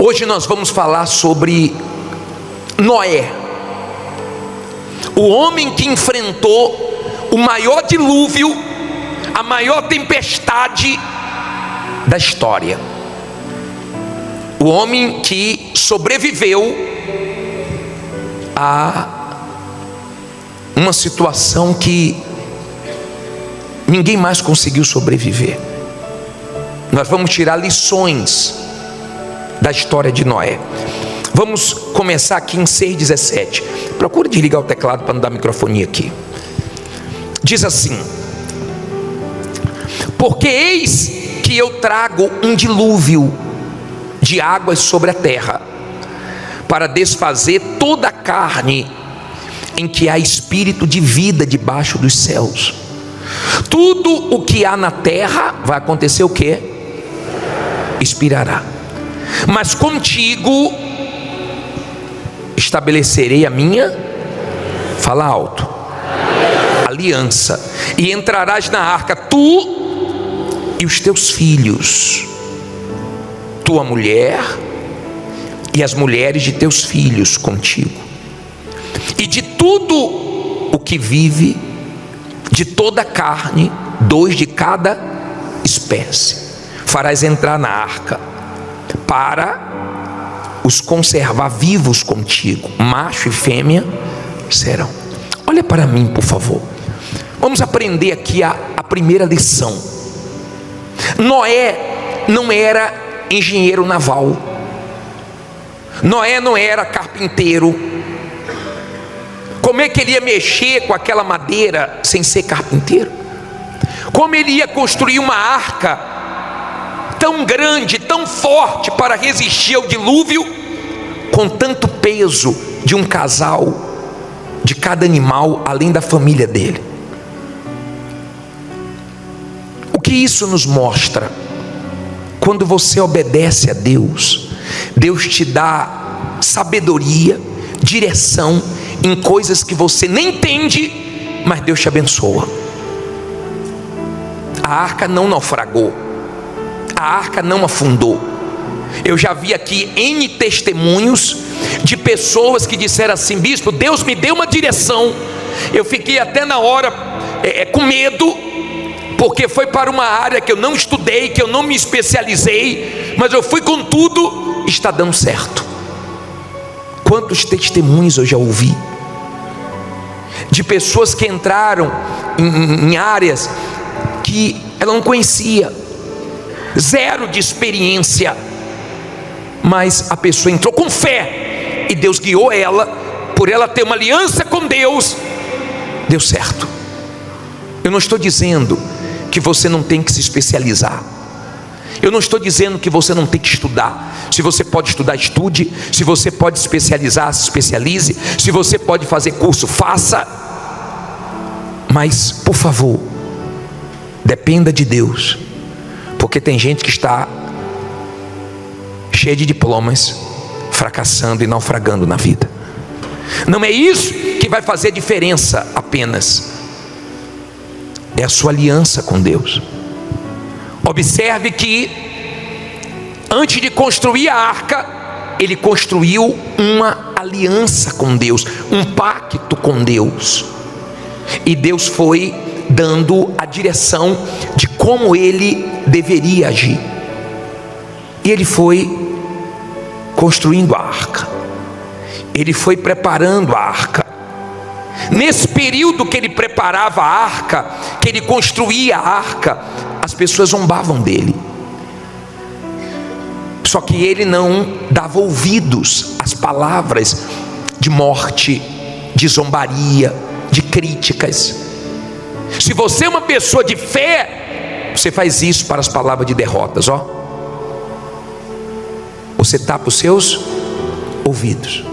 Hoje nós vamos falar sobre Noé, o homem que enfrentou o maior dilúvio, a maior tempestade da história. O homem que sobreviveu a uma situação que ninguém mais conseguiu sobreviver. Nós vamos tirar lições da história de Noé. Vamos começar aqui em 6,17. Procure desligar o teclado para não dar microfonia aqui. Diz assim: porque eis que eu trago um dilúvio de águas sobre a terra, para desfazer toda a carne em que há espírito de vida debaixo dos céus. Tudo o que há na terra vai acontecer o quê? Expirará. Mas contigo estabelecerei a minha, fala alto, aliança, e entrarás na arca, tu e os teus filhos, tua mulher e as mulheres de teus filhos contigo, e de tudo o que vive, de toda a carne, 2 de cada espécie, farás entrar na arca, para os conservar vivos contigo, macho e fêmea serão. Olha para mim, por favor. Vamos aprender aqui a primeira lição. Noé não era engenheiro naval, Noé não era carpinteiro. Como é que ele ia mexer com aquela madeira sem ser carpinteiro? Como ele ia construir uma arca tão grande, tão forte, para resistir ao dilúvio, com tanto peso de um casal, de cada animal, além da família dele? O que isso nos mostra? Quando você obedece a Deus, Deus te dá sabedoria, direção em coisas que você nem entende, mas Deus te abençoa. A arca não naufragou, a arca não afundou. Eu já vi aqui N testemunhos de pessoas que disseram assim: bispo, Deus me deu uma direção. Eu fiquei até na hora com medo, porque foi para uma área que eu não estudei, que eu não me especializei, mas eu fui com tudo, está dando certo. Quantos testemunhos eu já ouvi de pessoas que entraram em áreas que ela não conhecia, zero de experiência, mas a pessoa entrou com fé e Deus guiou ela, por ela ter uma aliança com Deus, deu certo. Eu não estou dizendo que você não tem que se especializar, eu não estou dizendo que você não tem que estudar. Se você pode estudar, estude. Se você pode especializar, se especialize. Se você pode fazer curso, faça. Mas, por favor, dependa de Deus, porque tem gente que está cheia de diplomas, fracassando e naufragando na vida. Não é isso que vai fazer diferença apenas, é a sua aliança com Deus. Observe que antes de construir a arca, ele construiu uma aliança com Deus, um pacto com Deus, e Deus foi dando a direção de como ele deveria agir, e ele foi construindo a arca, ele foi preparando a arca. Nesse período que ele preparava a arca, que ele construía a arca, as pessoas zombavam dele, só que ele não dava ouvidos às palavras de morte, de zombaria, de críticas. Se você é uma pessoa de fé, você faz isso para as palavras de derrotas, ó. Você tapa os seus ouvidos.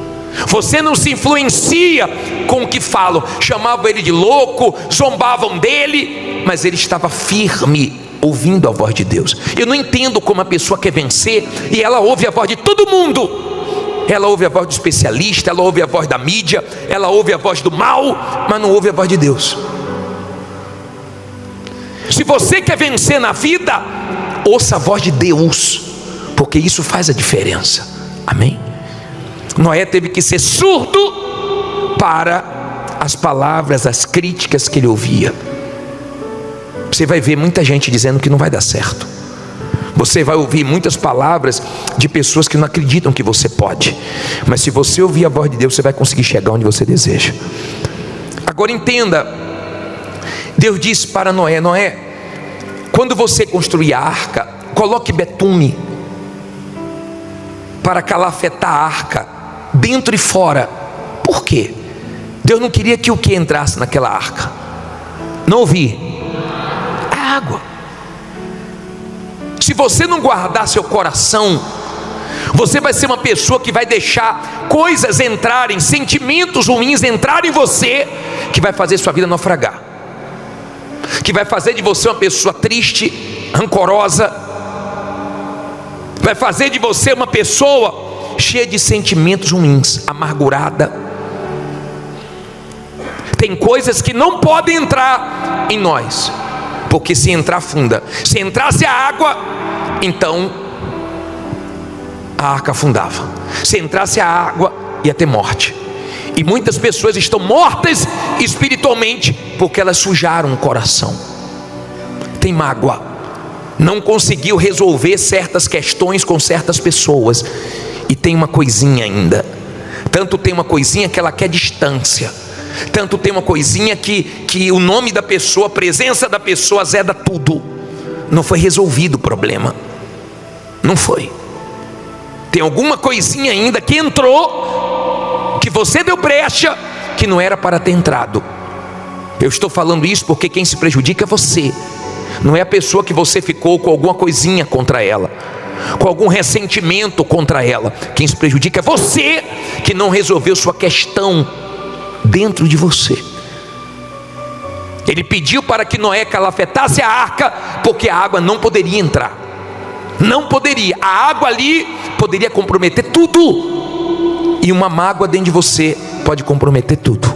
Você não se influencia com o que falam. Chamavam ele de louco, zombavam dele, mas ele estava firme, ouvindo a voz de Deus. Eu não entendo como a pessoa quer vencer e ela ouve a voz de todo mundo. Ela ouve a voz do especialista, ela ouve a voz da mídia, ela ouve a voz do mal, mas não ouve a voz de Deus. Se você quer vencer na vida, ouça a voz de Deus, porque isso faz a diferença. Amém? Noé teve que ser surdo para as palavras, as críticas que ele ouvia. Você vai ver muita gente dizendo que não vai dar certo. Você vai ouvir muitas palavras de pessoas que não acreditam que você pode. Mas se você ouvir a voz de Deus, você vai conseguir chegar onde você deseja. Agora entenda, Deus disse para Noé: Noé, quando você construir a arca, coloque betume para calafetar a arca, dentro e fora. Por quê? Deus não queria que o que entrasse naquela arca? Não ouvi? A água. Se você não guardar seu coração, você vai ser uma pessoa que vai deixar coisas entrarem, sentimentos ruins entrarem em você, que vai fazer sua vida naufragar, que vai fazer de você uma pessoa triste, rancorosa, vai fazer de você uma pessoa cheia de sentimentos ruins, amargurada. Tem coisas que não podem entrar em nós, porque se entrar afunda. Se entrasse a água, então a arca afundava. Se entrasse a água, ia ter morte. E muitas pessoas estão mortas espiritualmente porque elas sujaram o coração. Tem mágoa, não conseguiu resolver certas questões com certas pessoas. E tem uma coisinha ainda. Tanto tem uma coisinha que ela quer distância. Tanto tem uma coisinha que o nome da pessoa, a presença da pessoa azeda tudo. Não foi resolvido o problema. Não foi. Tem alguma coisinha ainda que entrou, que você deu brecha, que não era para ter entrado. Eu estou falando isso porque quem se prejudica é você. Não é a pessoa que você ficou com alguma coisinha contra ela, com algum ressentimento contra ela. Quem se prejudica é você, que não resolveu sua questão dentro de você. Ele pediu para que Noé calafetasse a arca, porque a água não poderia entrar. Não poderia. A água ali poderia comprometer tudo. E uma mágoa dentro de você pode comprometer tudo.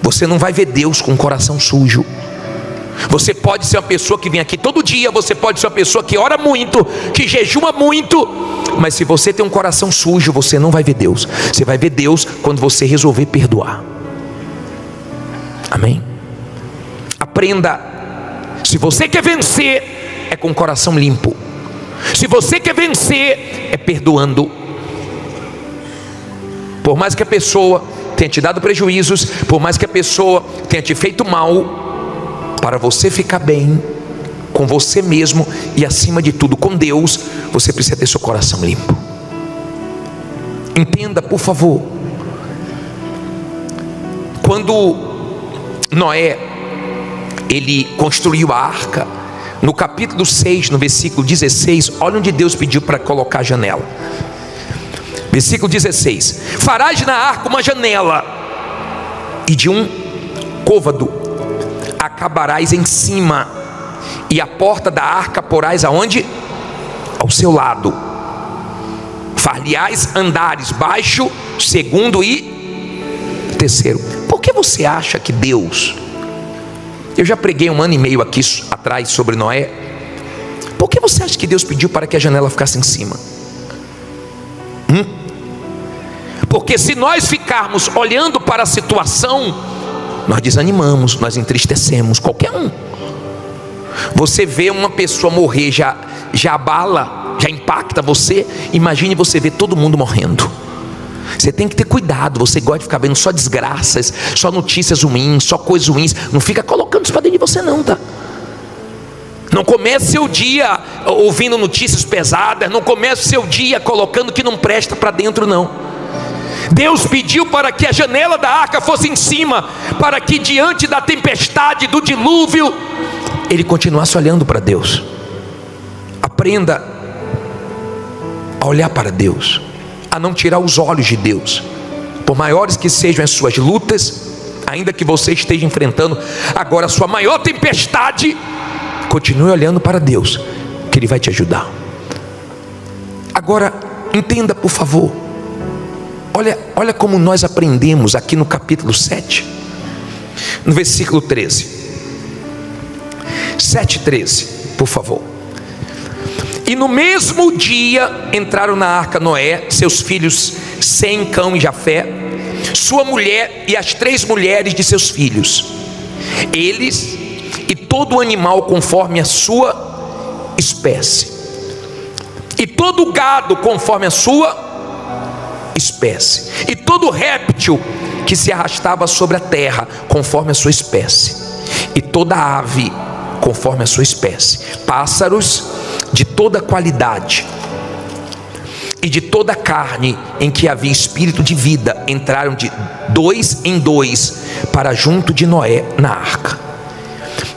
Você não vai ver Deus com o coração sujo. Você pode ser uma pessoa que vem aqui todo dia, você pode ser uma pessoa que ora muito, que jejuma muito, mas se você tem um coração sujo, você não vai ver Deus. Você vai ver Deus quando você resolver perdoar. Amém? Aprenda. Se você quer vencer, é com o coração limpo. Se você quer vencer, é perdoando. Por mais que a pessoa tenha te dado prejuízos, por mais que a pessoa tenha te feito mal, para você ficar bem com você mesmo e acima de tudo com Deus, você precisa ter seu coração limpo. Entenda, por favor. Quando Noé, ele construiu a arca, no capítulo 6, no versículo 16, olha onde Deus pediu para colocar a janela. Versículo 16: farás na arca uma janela, e de um côvado acabarás em cima, e a porta da arca porás aonde? Ao seu lado. Far-lhe-ás andares baixo, segundo e terceiro. Por que você acha que Deus... Eu já preguei 1 ano e meio aqui atrás sobre Noé. Por que você acha que Deus pediu para que a janela ficasse em cima? Porque se nós ficarmos olhando para a situação, nós desanimamos, nós entristecemos, qualquer um. Você vê uma pessoa morrer, já abala, já impacta você. Imagine você ver todo mundo morrendo. Você tem que ter cuidado. Você gosta de ficar vendo só desgraças, só notícias ruins, só coisas ruins. Não fica colocando isso para dentro de você não, tá? Não comece seu dia ouvindo notícias pesadas. Não comece seu dia colocando que não presta para dentro não. Deus pediu para que a janela da arca fosse em cima, para que diante da tempestade, do dilúvio, ele continuasse olhando para Deus. Aprenda a olhar para Deus, a não tirar os olhos de Deus. Por maiores que sejam as suas lutas, ainda que você esteja enfrentando agora a sua maior tempestade, continue olhando para Deus, que Ele vai te ajudar. Agora, entenda por favor. Olha como nós aprendemos aqui no capítulo 7, no versículo 13. 7:13, por favor. E no mesmo dia entraram na arca Noé, seus filhos Sem, Cão e Jafé, sua mulher e as 3 mulheres de seus filhos, eles e todo animal conforme a sua espécie, e todo gado conforme a sua espécie, e todo réptil que se arrastava sobre a terra conforme a sua espécie, e toda ave conforme a sua espécie, pássaros de toda qualidade, e de toda carne em que havia espírito de vida, entraram de 2 em 2 para junto de Noé na arca.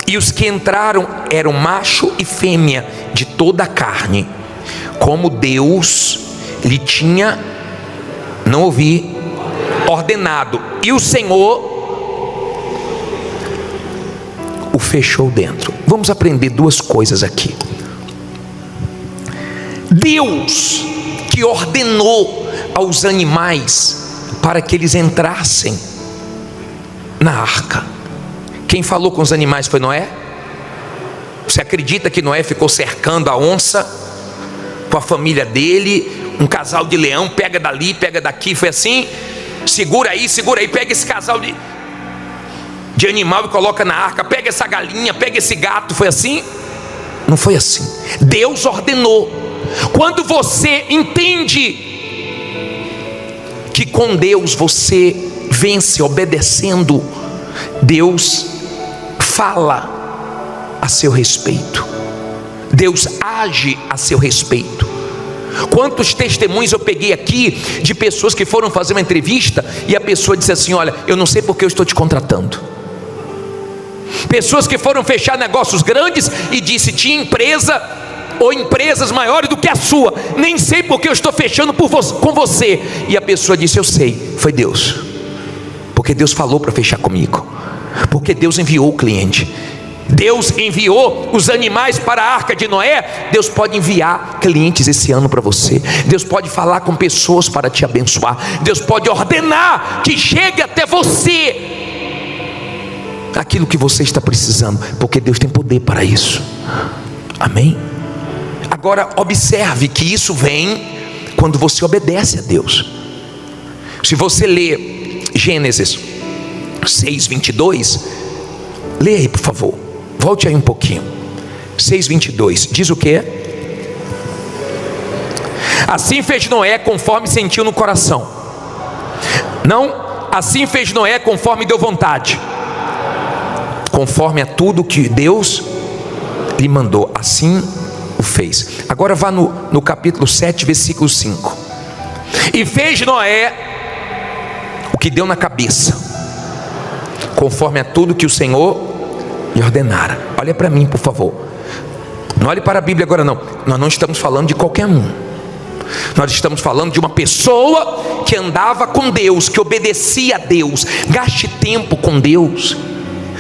E os que entraram eram macho e fêmea de toda a carne, como Deus lhe tinha, não ouvi, ordenado. E o Senhor o fechou dentro. Vamos aprender 2 coisas aqui. Deus que ordenou aos animais para que eles entrassem na arca. Quem falou com os animais foi Noé? Você acredita que Noé ficou cercando a onça com a família dele, um casal de leão, pega dali, pega daqui, foi assim? Segura aí, pega esse casal de animal e coloca na arca, pega essa galinha, pega esse gato, foi assim? Não foi assim. Deus ordenou. Quando você entende que com Deus você vence obedecendo, Deus fala a seu respeito, Deus age a seu respeito. Quantos testemunhos eu peguei aqui de pessoas que foram fazer uma entrevista e a pessoa disse assim: olha, eu não sei porque eu estou te contratando. Pessoas que foram fechar negócios grandes e disse: tinha empresa ou empresas maiores do que a sua, nem sei porque eu estou fechando com você. E a pessoa disse: eu sei, foi Deus, porque Deus falou para fechar comigo, porque Deus enviou o cliente, Deus enviou os animais para a arca de Noé. Deus pode enviar clientes esse ano para você, Deus pode falar com pessoas para te abençoar, Deus pode ordenar que chegue até você aquilo que você está precisando, porque Deus tem poder para isso. Amém? Agora observe que isso vem quando você obedece a Deus. Se você lê Gênesis 6:22, leia aí por favor, volte aí um pouquinho. 6:22 diz o que? Assim fez Noé conforme sentiu no coração. Não, assim fez Noé conforme deu vontade, conforme a tudo que Deus lhe mandou, assim o fez. Agora vá no capítulo 7, versículo 5. E fez Noé o que deu na cabeça, conforme a tudo que o Senhor lhe ordenara. Olha para mim, por favor. Não olhe para a Bíblia agora não. Nós não estamos falando de qualquer um. Nós estamos falando de uma pessoa que andava com Deus, que obedecia a Deus. Gaste tempo com Deus.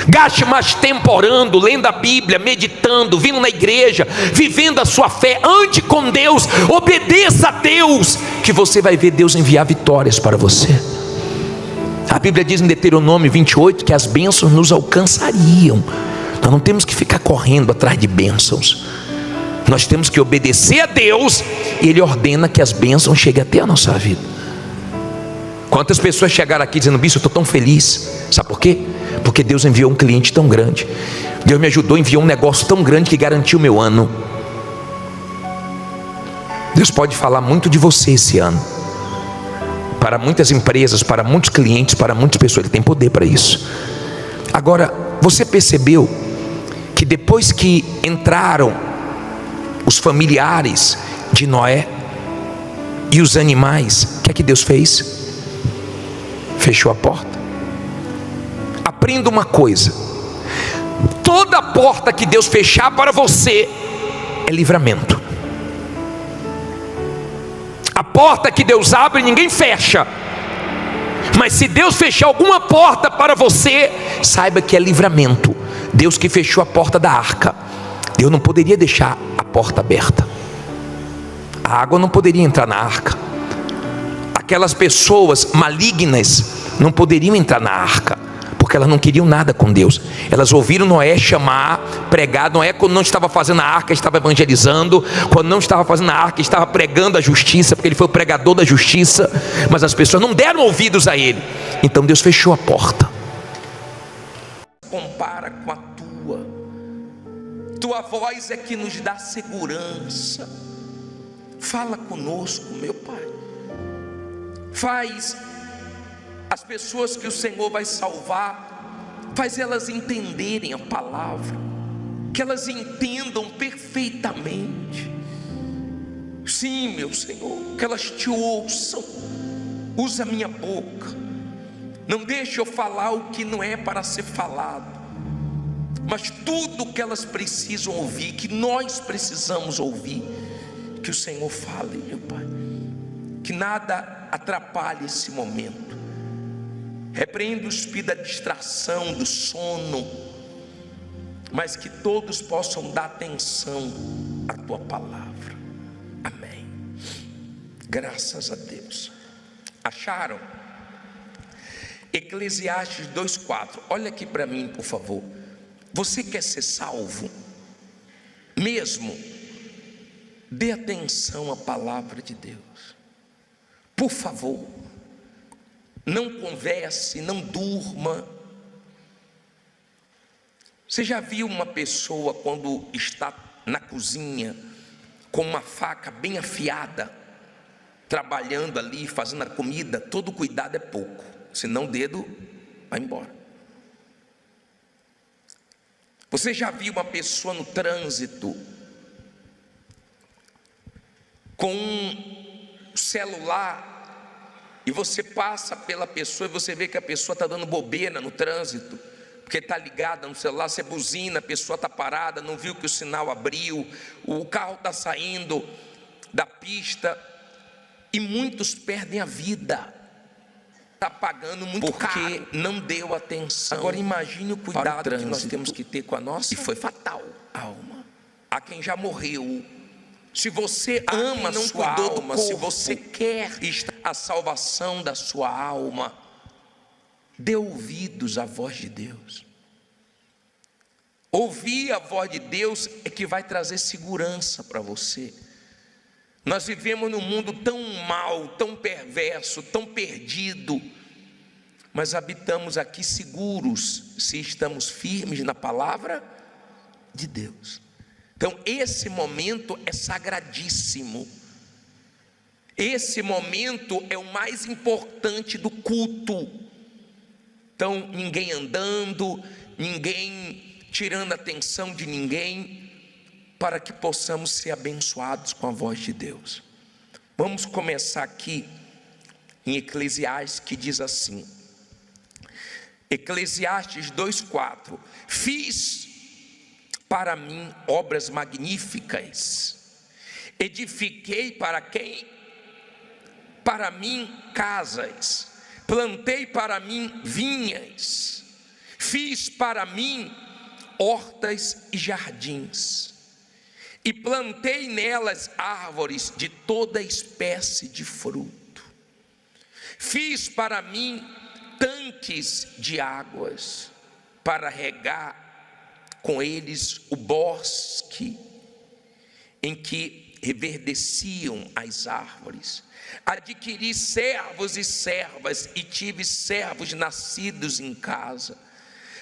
Gaste mais tempo orando, lendo a Bíblia, meditando, vindo na igreja, vivendo a sua fé. Ande com Deus, obedeça a Deus, que você vai ver Deus enviar vitórias para você. A Bíblia diz em Deuteronômio 28 que as bênçãos nos alcançariam. Nós não temos que ficar correndo atrás de bênçãos. Nós temos que obedecer a Deus, e Ele ordena que as bênçãos cheguem até a nossa vida. Quantas pessoas chegaram aqui dizendo: bicho, eu estou tão feliz. Sabe por quê? Porque Deus enviou um cliente tão grande, Deus me ajudou, enviou um negócio tão grande que garantiu o meu ano. Deus pode falar muito de você esse ano, para muitas empresas, para muitos clientes, para muitas pessoas. Ele tem poder para isso. Agora, você percebeu que depois que entraram os familiares de Noé e os animais, o que é que Deus fez? Fechou a porta. Aprenda uma coisa: toda porta que Deus fechar para você é livramento. A porta que Deus abre, ninguém fecha. Mas se Deus fechar alguma porta para você, saiba que é livramento. Deus que fechou a porta da arca, Deus não poderia deixar a porta aberta. A água não poderia entrar na arca. Aquelas pessoas malignas não poderiam entrar na arca, porque elas não queriam nada com Deus. Elas ouviram Noé chamar, pregar. Noé, quando não estava fazendo a arca, estava evangelizando. Quando não estava fazendo a arca, estava pregando a justiça, porque ele foi o pregador da justiça. Mas as pessoas não deram ouvidos a ele. Então Deus fechou a porta. Compara com a tua voz é que nos dá segurança. Fala conosco, meu Pai. Faz as pessoas que o Senhor vai salvar, faz elas entenderem a palavra, que elas entendam perfeitamente. Sim, meu Senhor, que elas te ouçam. Usa a minha boca, não deixe eu falar o que não é para ser falado, mas tudo o que elas precisam ouvir, que nós precisamos ouvir, que o Senhor fale, meu Pai. Que nada atrapalhe esse momento. Repreenda o espírito da distração, do sono, mas que todos possam dar atenção à Tua palavra. Amém. Graças a Deus. Acharam? Eclesiastes 2:4. Olha aqui para mim, por favor. Você quer ser salvo mesmo? Dê atenção à palavra de Deus. Por favor, não converse, não durma. Você já viu uma pessoa quando está na cozinha com uma faca bem afiada, trabalhando ali, fazendo a comida? Todo cuidado é pouco, senão o dedo vai embora. Você já viu uma pessoa no trânsito com um celular e você passa pela pessoa e você vê que a pessoa está dando bobeira no trânsito, porque está ligada no celular, você buzina, a pessoa está parada, não viu que o sinal abriu, o carro está saindo da pista, e muitos perdem a vida. Está pagando muito porque não deu atenção. Agora imagine o cuidado que nós temos que ter com a nossa, e foi fatal, alma. Há quem já morreu. Se você ama a sua alma, se você quer a salvação da sua alma, dê ouvidos à voz de Deus. Ouvir a voz de Deus é que vai trazer segurança para você. Nós vivemos num mundo tão mau, tão perverso, tão perdido, mas habitamos aqui seguros se estamos firmes na palavra de Deus. Então esse momento é sagradíssimo. Esse momento é o mais importante do culto. Então ninguém andando, ninguém tirando a atenção de ninguém, para que possamos ser abençoados com a voz de Deus. Vamos começar aqui em Eclesiastes, que diz assim, Eclesiastes 2:4: fiz para mim obras magníficas, edifiquei para quem? Para mim casas, plantei para mim vinhas, fiz para mim hortas e jardins, e plantei nelas árvores de toda espécie de fruto. Fiz para mim tanques de águas, para regar com eles o bosque em que reverdeciam as árvores. Adquiri servos e servas, e tive servos nascidos em casa.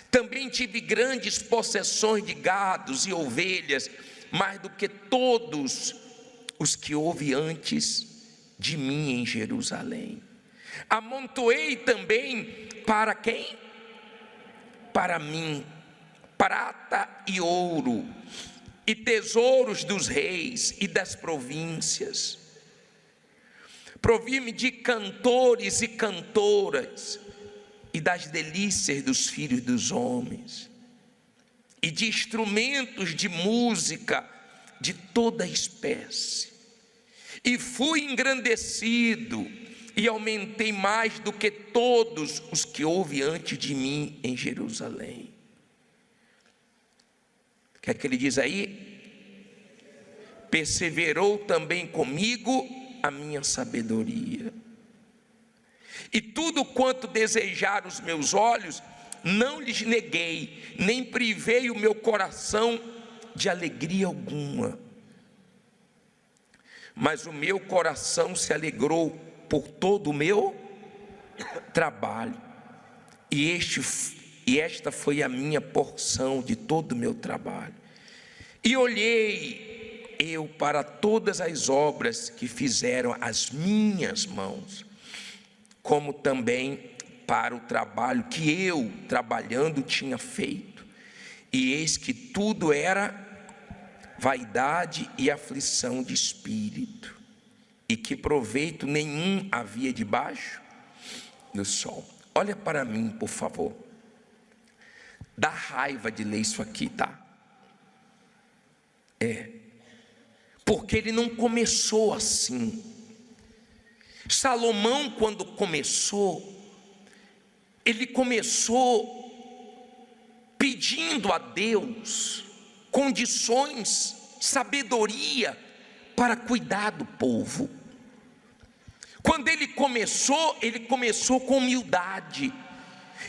Também tive grandes possessões de gados e ovelhas, mais do que todos os que houve antes de mim em Jerusalém. Amontoei também para quem? Para mim, prata e ouro, e tesouros dos reis e das províncias. Provi-me de cantores e cantoras, e das delícias dos filhos dos homens, e de instrumentos de música de toda espécie. E fui engrandecido, e aumentei mais do que todos os que houve antes de mim em Jerusalém. O que é que ele diz aí? Perseverou também comigo a minha sabedoria, e tudo quanto desejaram os meus olhos não lhes neguei, nem privei o meu coração de alegria alguma. Mas o meu coração se alegrou por todo o meu trabalho, e esta foi a minha porção de todo o meu trabalho. E olhei eu para todas as obras que fizeram as minhas mãos, como também para o trabalho que eu, trabalhando, tinha feito. E eis que tudo era vaidade e aflição de espírito, e que proveito nenhum havia debaixo do sol. Olha para mim, por favor. Dá raiva de ler isso aqui, tá? Porque ele não começou assim. Salomão, quando começou, ele começou pedindo a Deus condições, sabedoria para cuidar do povo. Quando ele começou com humildade.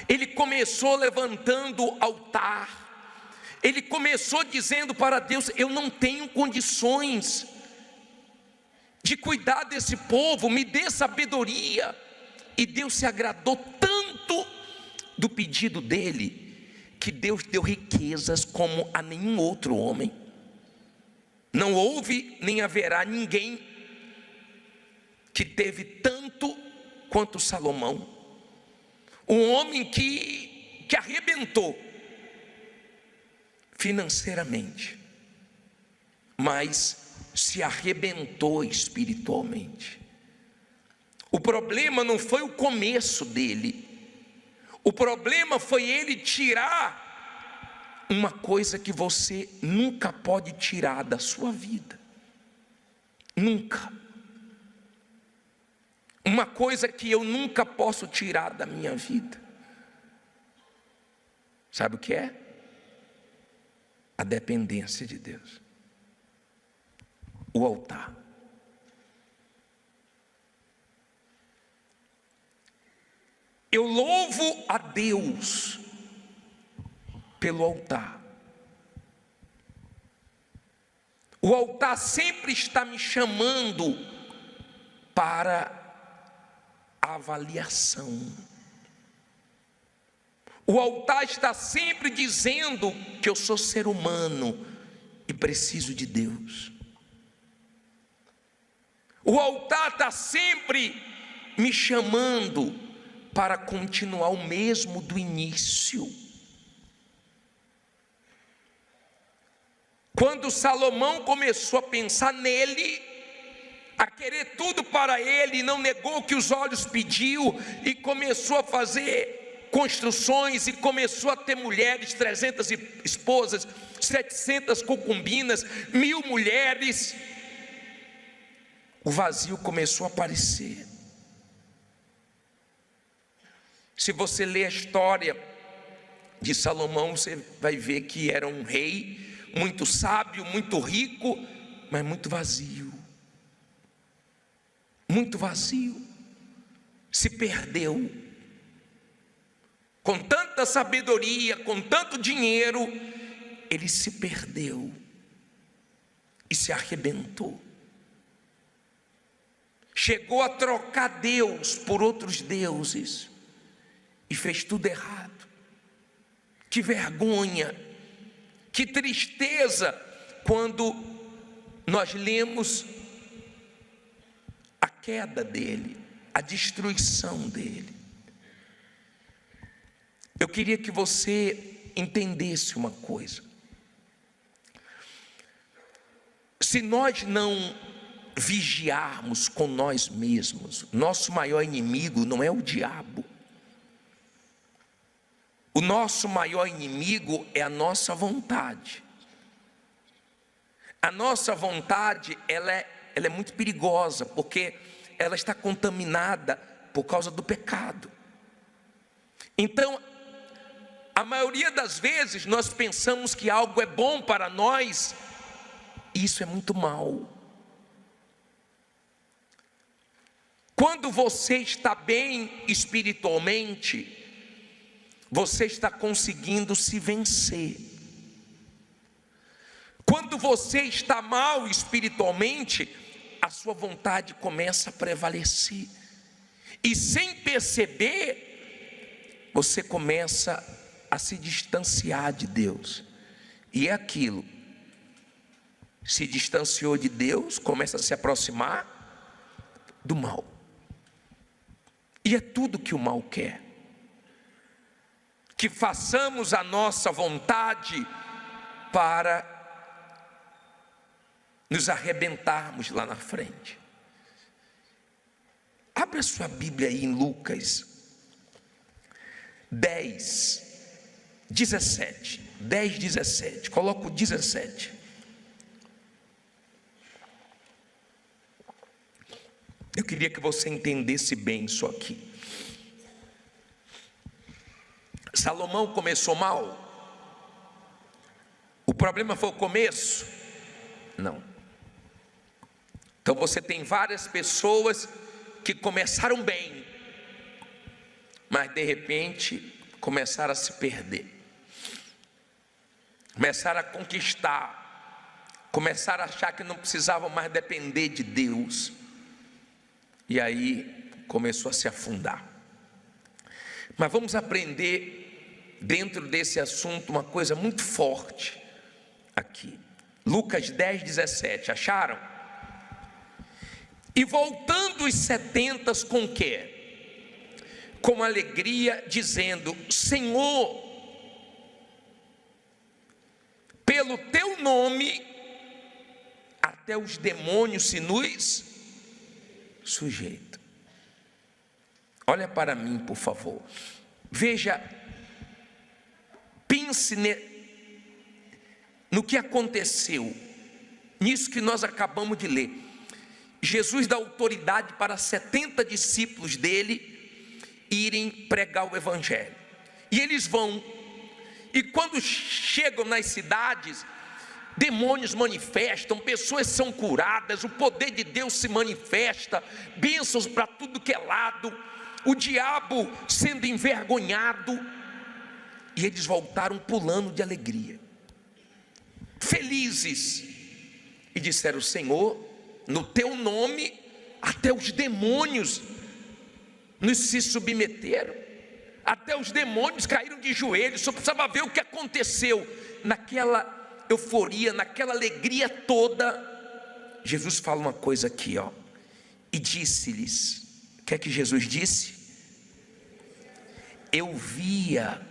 Ele começou levantando altar. Ele começou dizendo para Deus: eu não tenho condições de cuidar desse povo, me dê sabedoria. E Deus se agradou tanto do pedido dele, que Deus deu riquezas como a nenhum outro homem. Não houve nem haverá ninguém que teve tanto quanto Salomão. Um homem que arrebentou financeiramente, mas se arrebentou espiritualmente. O problema não foi o começo dele. O problema foi ele tirar uma coisa que você nunca pode tirar da sua vida. Nunca. Uma coisa que eu nunca posso tirar da minha vida. Sabe o que é? A dependência de Deus. O altar. Eu louvo a Deus pelo altar. O altar sempre está me chamando para avaliação. O altar está sempre dizendo que eu sou ser humano e preciso de Deus. O altar está sempre me chamando para continuar o mesmo do início. Quando Salomão começou a pensar nele, a querer tudo para ele, não negou o que os olhos pediu, e começou a fazer construções, e começou a ter mulheres, 300 esposas, 700 concubinas, 1000 mulheres. O vazio começou a aparecer. Se você ler a história de Salomão, você vai ver que era um rei muito sábio, muito rico, mas muito vazio. Muito vazio. Se perdeu. Com tanta sabedoria, com tanto dinheiro, ele se perdeu e se arrebentou. Chegou a trocar Deus por outros deuses e fez tudo errado. Que vergonha, que tristeza quando nós lemos a queda dele, a destruição dele. Eu queria que você entendesse uma coisa. Se nós não vigiarmos com nós mesmos, nosso maior inimigo não é o diabo. O nosso maior inimigo é a nossa vontade. A nossa vontade, ela é muito perigosa, porque ela está contaminada por causa do pecado. Então, a maioria das vezes nós pensamos que algo é bom para nós, e isso é muito mal. Quando você está bem espiritualmente, você está conseguindo se vencer. Quando você está mal espiritualmente, a sua vontade começa a prevalecer. E sem perceber, você começa a se distanciar de Deus. E é aquilo. Se distanciou de Deus, começa a se aproximar do mal. E é tudo que o mal quer. Que façamos a nossa vontade para nos arrebentarmos lá na frente. Abra sua Bíblia aí em Lucas 10, 17. 10, 17. Coloca o 17. Eu queria que você entendesse bem isso aqui. Salomão começou mal? O problema foi o começo? Não. Então você tem várias pessoas que começaram bem, mas de repente começaram a se perder, começaram a conquistar, começaram a achar que não precisavam mais depender de Deus, e aí começou a se afundar. Mas vamos aprender dentro desse assunto uma coisa muito forte aqui. Lucas 10, 17, acharam? E voltando os 70 com o quê? Com alegria, dizendo: Senhor, pelo teu nome, até os demônios se nos sujeitam. Olha para mim, por favor. Veja, pense no que aconteceu, nisso que nós acabamos de ler. Jesus dá autoridade para 70 discípulos dele irem pregar o evangelho. E eles vão, e quando chegam nas cidades, demônios manifestam, pessoas são curadas, o poder de Deus se manifesta, bênçãos para tudo que é lado, o diabo sendo envergonhado, e eles voltaram pulando de alegria, felizes, e disseram: Senhor, no teu nome, até os demônios nos se submeteram, até os demônios caíram de joelhos. Só precisava ver o que aconteceu naquela euforia, naquela alegria toda. Jesus fala uma coisa aqui, ó, e disse-lhes: o que é que Jesus disse? Eu via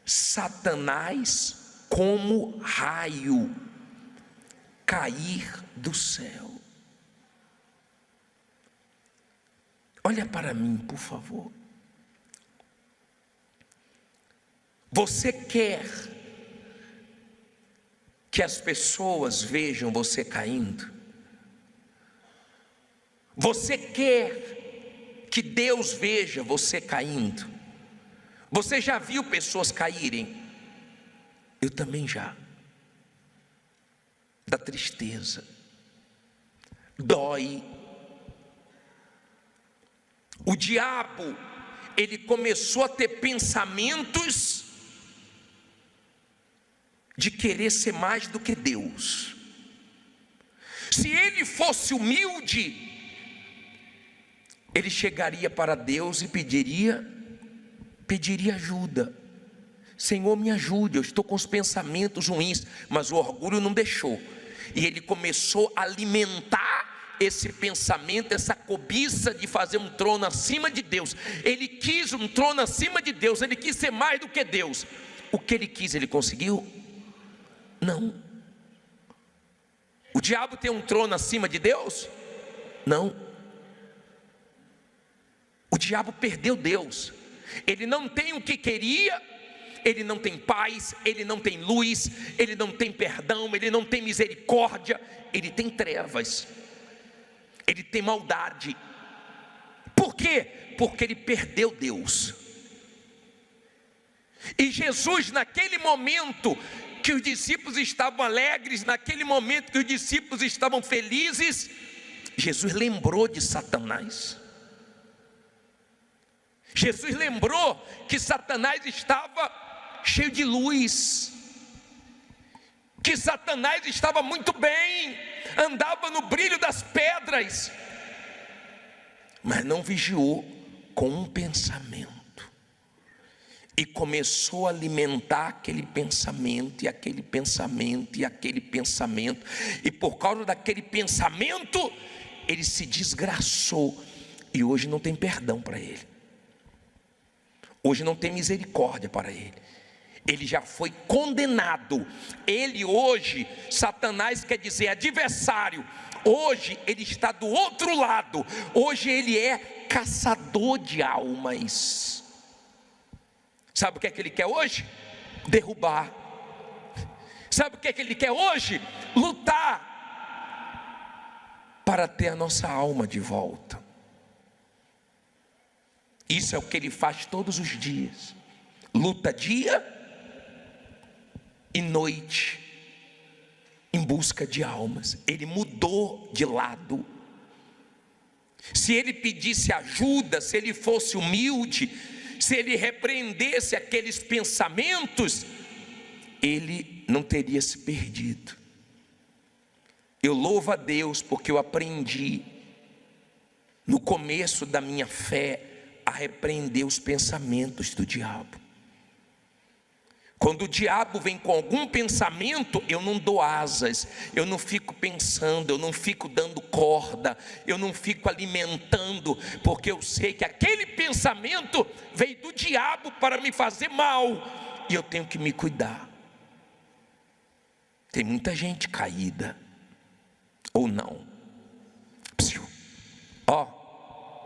Satanás como raio cair do céu. Olha para mim, por favor. Você quer que as pessoas vejam você caindo? Você quer que Deus veja você caindo? Você já viu pessoas caírem? Eu também já. Da tristeza, dói. O diabo, ele começou a ter pensamentos de querer ser mais do que Deus. Se ele fosse humilde, ele chegaria para Deus e pediria ajuda. Senhor, me ajude, eu estou com os pensamentos ruins. Mas o orgulho não deixou, e ele começou a alimentar esse pensamento, essa cobiça de fazer um trono acima de Deus. Ele quis um trono acima de Deus, ele quis ser mais do que Deus. O que ele quis, ele conseguiu? Não. O diabo tem um trono acima de Deus? Não. O diabo perdeu Deus. Ele não tem o que queria, ele não tem paz, ele não tem luz, ele não tem perdão, ele não tem misericórdia, ele tem trevas, ele tem maldade. Por quê? Porque ele perdeu Deus. E Jesus, naquele momento que os discípulos estavam alegres, naquele momento que os discípulos estavam felizes, Jesus lembrou de Satanás. Jesus lembrou que Satanás estava cheio de luz, que Satanás estava muito bem, andava no brilho das pedras, mas não vigiou com um pensamento, e começou a alimentar aquele pensamento, e aquele pensamento, e aquele pensamento, e por causa daquele pensamento, ele se desgraçou, e hoje não tem perdão para ele, hoje não tem misericórdia para ele. Ele já foi condenado. Ele hoje, Satanás quer dizer adversário, hoje ele está do outro lado. Hoje ele é caçador de almas. Sabe o que é que ele quer hoje? Derrubar. Sabe o que é que ele quer hoje? Lutar para ter a nossa alma de volta. Isso é o que ele faz todos os dias. Luta dia e noite, em busca de almas. Ele mudou de lado. Se ele pedisse ajuda, se ele fosse humilde, se ele repreendesse aqueles pensamentos, ele não teria se perdido. Eu louvo a Deus porque eu aprendi no começo da minha fé a repreender os pensamentos do diabo. Quando o diabo vem com algum pensamento, eu não dou asas, eu não fico pensando, eu não fico dando corda, eu não fico alimentando, porque eu sei que aquele pensamento veio do diabo para me fazer mal, e eu tenho que me cuidar. Tem muita gente caída, ou não?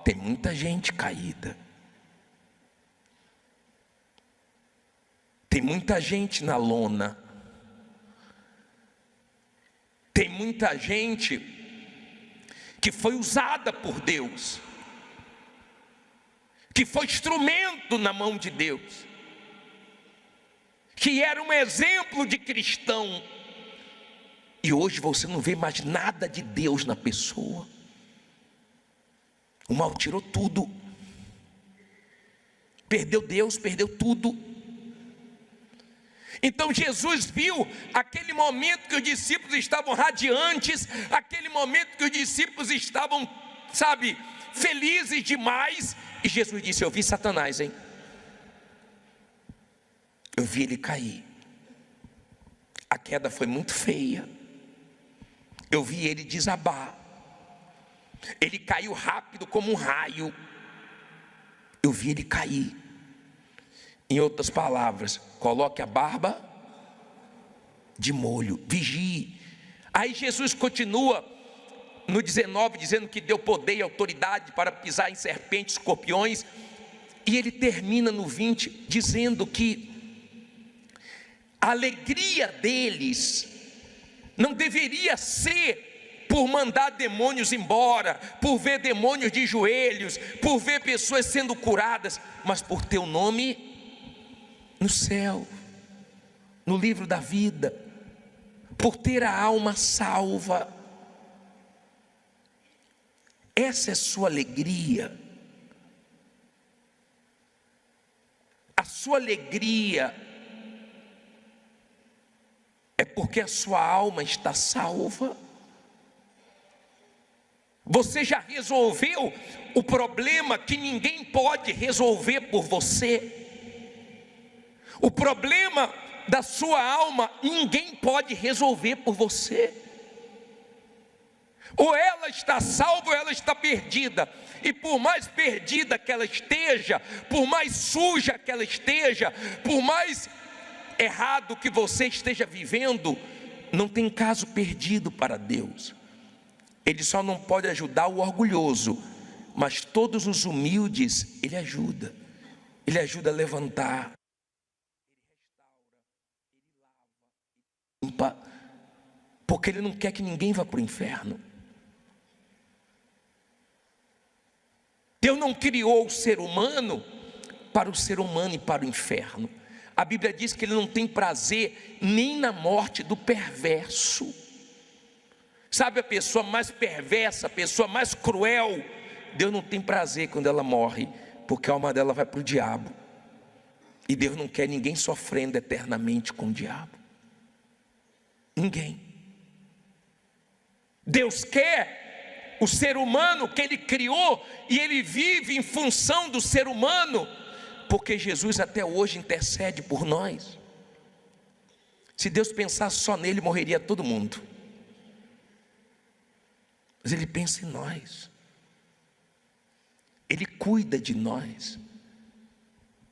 Tem muita gente caída. Tem muita gente na lona. Tem muita gente que foi usada por Deus, que foi instrumento na mão de Deus, que era um exemplo de cristão, e hoje você não vê mais nada de Deus na pessoa. O mal tirou tudo, perdeu Deus, perdeu tudo. Então Jesus viu aquele momento que os discípulos estavam radiantes, aquele momento que os discípulos estavam, felizes demais, e Jesus disse: eu vi Satanás, hein? Eu vi ele cair. A queda foi muito feia. Eu vi ele desabar. Ele caiu rápido como um raio. Eu vi ele cair. Em outras palavras, coloque a barba de molho, vigie. Aí Jesus continua no 19, dizendo que deu poder e autoridade para pisar em serpentes, escorpiões. E ele termina no 20, dizendo que a alegria deles não deveria ser por mandar demônios embora, por ver demônios de joelhos, por ver pessoas sendo curadas, mas por ter o nome no céu, no livro da vida, por ter a alma salva. Essa é sua alegria. A sua alegria é porque a sua alma está salva. Você já resolveu o problema que ninguém pode resolver por você. O problema da sua alma ninguém pode resolver por você. Ou ela está salva ou ela está perdida. E por mais perdida que ela esteja, por mais suja que ela esteja, por mais errado que você esteja vivendo, não tem caso perdido para Deus. Ele só não pode ajudar o orgulhoso, mas todos os humildes Ele ajuda. Ele ajuda a levantar, Ele limpa, porque Ele não quer que ninguém vá para o inferno. Deus não criou o ser humano para o ser humano e para o inferno. A Bíblia diz que Ele não tem prazer nem na morte do perverso. Sabe, a pessoa mais perversa, a pessoa mais cruel, Deus não tem prazer quando ela morre, porque a alma dela vai para o diabo. E Deus não quer ninguém sofrendo eternamente com o diabo. Ninguém. Deus quer o ser humano que Ele criou, e Ele vive em função do ser humano, porque Jesus até hoje intercede por nós. Se Deus pensasse só nele, morreria todo mundo. Mas Ele pensa em nós. Ele cuida de nós.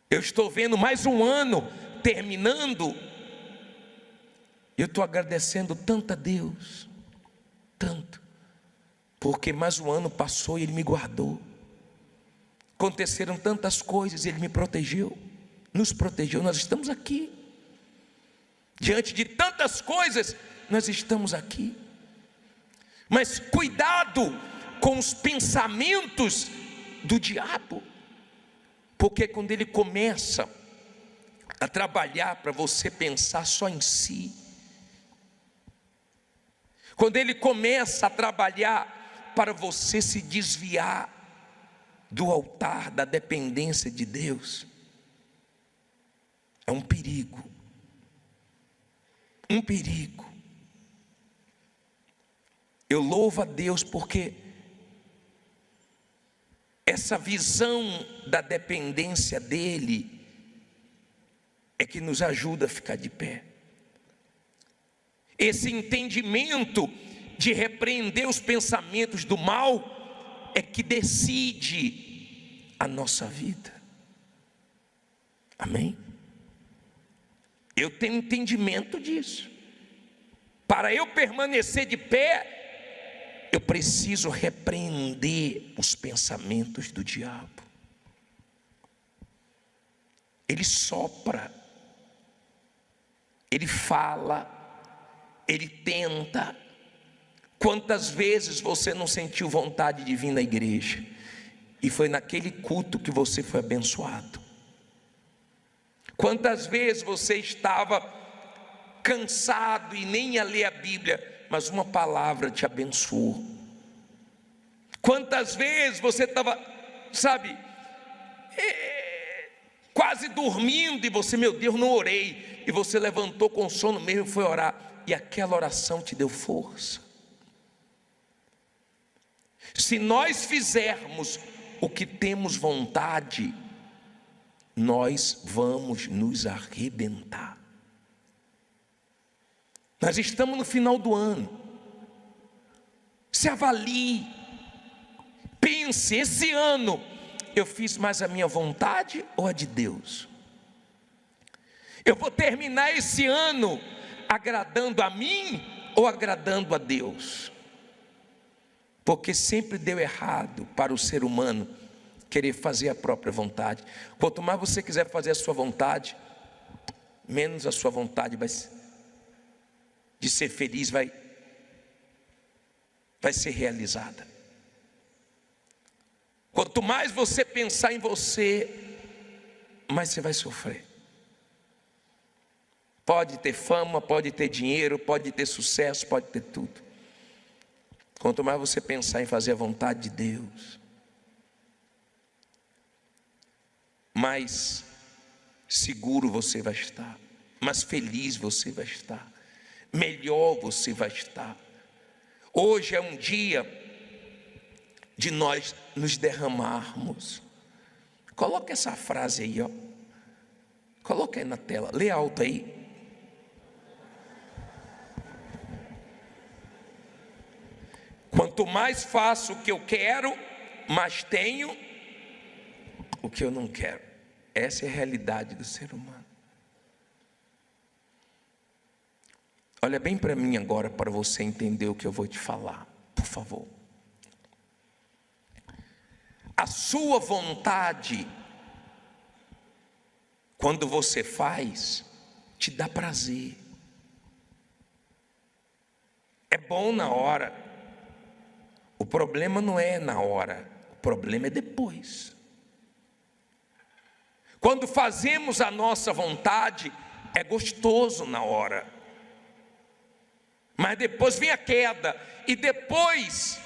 Eu estou vendo mais um ano terminando. Eu estou agradecendo tanto a Deus. Tanto. Porque mais um ano passou e Ele me guardou. Aconteceram tantas coisas, Ele me protegeu. Nos protegeu, nós estamos aqui. Diante de tantas coisas, nós estamos aqui. Mas cuidado com os pensamentos do diabo, porque quando ele começa a trabalhar para você pensar só em si, quando ele começa a trabalhar para você se desviar do altar da dependência de Deus, é um perigo. Um perigo. Eu louvo a Deus porque essa visão da dependência dEle é que nos ajuda a ficar de pé. Esse entendimento de repreender os pensamentos do mal é que decide a nossa vida. Amém? Eu tenho entendimento disso. Para eu permanecer de pé, eu preciso repreender os pensamentos do diabo. Ele sopra, ele fala, ele tenta. Quantas vezes você não sentiu vontade de vir na igreja e foi naquele culto que você foi abençoado? Quantas vezes você estava cansado e nem ia ler a Bíblia, mas uma palavra te abençoou? Quantas vezes você estava, quase dormindo, e você, meu Deus, não orei, e você levantou com sono mesmo e foi orar, e aquela oração te deu força. Se nós fizermos o que temos vontade, nós vamos nos arrebentar. Nós estamos no final do ano. Se avalie, pense: esse ano eu fiz mais a minha vontade ou a de Deus? Eu vou terminar esse ano agradando a mim ou agradando a Deus? Porque sempre deu errado para o ser humano querer fazer a própria vontade. Quanto mais você quiser fazer a sua vontade, menos a sua vontade de ser feliz vai ser realizada. Quanto mais você pensar em você, mais você vai sofrer. Pode ter fama, pode ter dinheiro, pode ter sucesso, pode ter tudo. Quanto mais você pensar em fazer a vontade de Deus, mais seguro você vai estar, mais feliz você vai estar, melhor você vai estar. Hoje é um dia de nós nos derramarmos. Coloca essa frase aí, ó. Coloca aí na tela, lê alto aí. Quanto mais faço o que eu quero, mais tenho o que eu não quero. Essa é a realidade do ser humano. Olha bem para mim agora, para você entender o que eu vou te falar, por favor. A sua vontade, quando você faz, te dá prazer. É bom na hora. O problema não é na hora, o problema é depois. Quando fazemos a nossa vontade, é gostoso na hora, mas depois vem a queda, e depois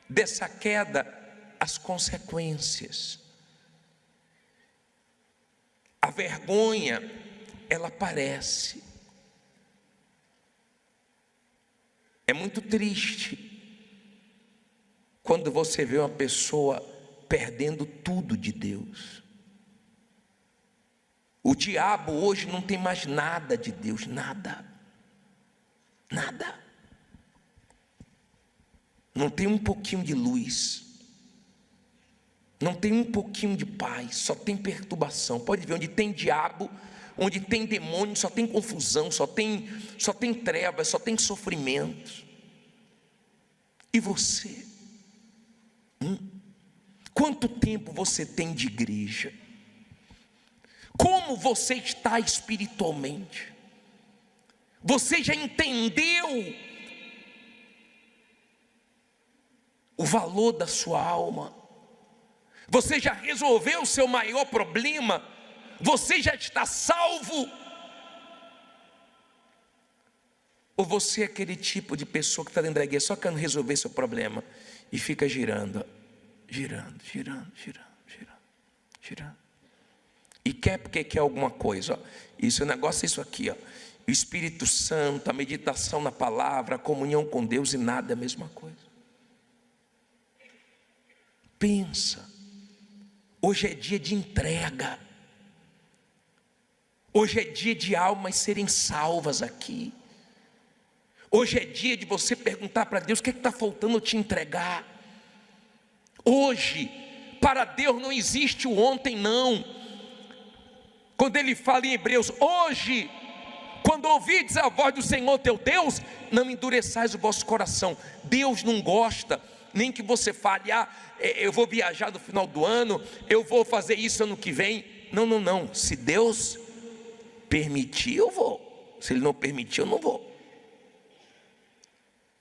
dessa queda, as consequências. A vergonha, ela aparece. É muito triste quando você vê uma pessoa perdendo tudo de Deus. O diabo hoje não tem mais nada de Deus, nada. Nada. Não tem um pouquinho de luz. Não tem um pouquinho de paz, só tem perturbação. Pode ver, onde tem diabo, onde tem demônio, só tem confusão, só tem trevas, só tem sofrimento. E você? Quanto tempo você tem de igreja? Como você está espiritualmente? Você já entendeu o valor da sua alma? Você já resolveu o seu maior problema? Você já está salvo? Ou você é aquele tipo de pessoa que está dentro da igreja só querendo resolver seu problema e fica girando, girando. E quer porque quer alguma coisa, ó. Isso, o negócio é isso aqui, ó. O Espírito Santo, a meditação na palavra, a comunhão com Deus, e nada é a mesma coisa. Pensa, hoje é dia de entrega. Hoje é dia de almas serem salvas aqui. Hoje é dia de você perguntar para Deus: o que está faltando eu te entregar? Hoje, para Deus não existe o ontem, não. Quando Ele fala em Hebreus, hoje, quando ouvides a voz do Senhor teu Deus, não endureçais o vosso coração. Deus não gosta nem que você fale: eu vou viajar no final do ano, eu vou fazer isso ano que vem. Não, se Deus permitir, eu vou. Se Ele não permitir, eu não vou.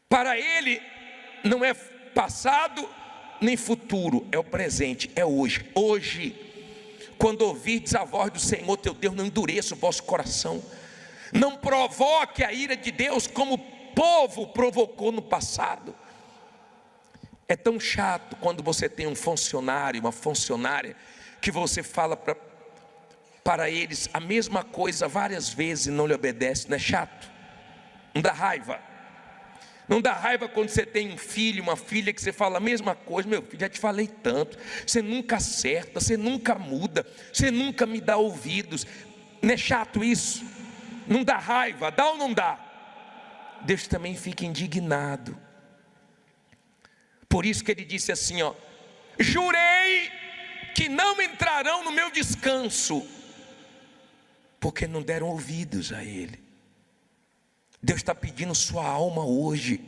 Para Ele não é passado nem futuro, é o presente, é hoje. Hoje, quando ouvirdes a voz do Senhor teu Deus, não endureça o vosso coração. Não provoque a ira de Deus como o povo provocou no passado. É tão chato quando você tem um funcionário, uma funcionária, que você fala para eles a mesma coisa várias vezes e não lhe obedece. Não é chato? Não dá raiva? Não dá raiva quando você tem um filho, uma filha, que você fala a mesma coisa: meu filho, já te falei tanto, você nunca acerta, você nunca muda, você nunca me dá ouvidos. Não é chato isso? Não dá raiva? Dá ou não dá? Deus também fica indignado. Por isso que Ele disse assim, ó: jurei que não entrarão no meu descanso, porque não deram ouvidos a Ele. Deus está pedindo sua alma hoje.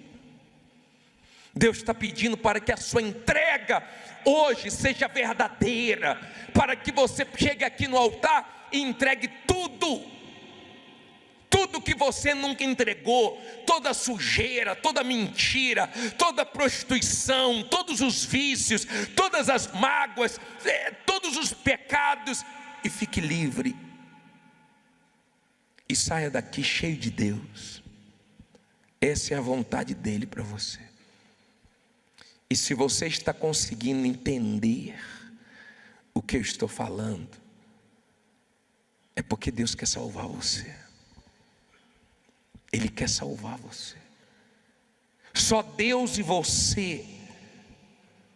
Deus está pedindo para que a sua entrega hoje seja verdadeira, para que você chegue aqui no altar e entregue tudo que você nunca entregou, toda a sujeira, toda a mentira, toda a prostituição, todos os vícios, todas as mágoas, todos os pecados, e fique livre, e saia daqui cheio de Deus. Essa é a vontade dEle para você. E se você está conseguindo entender o que eu estou falando, é porque Deus quer salvar você. Ele quer salvar você. Só Deus e você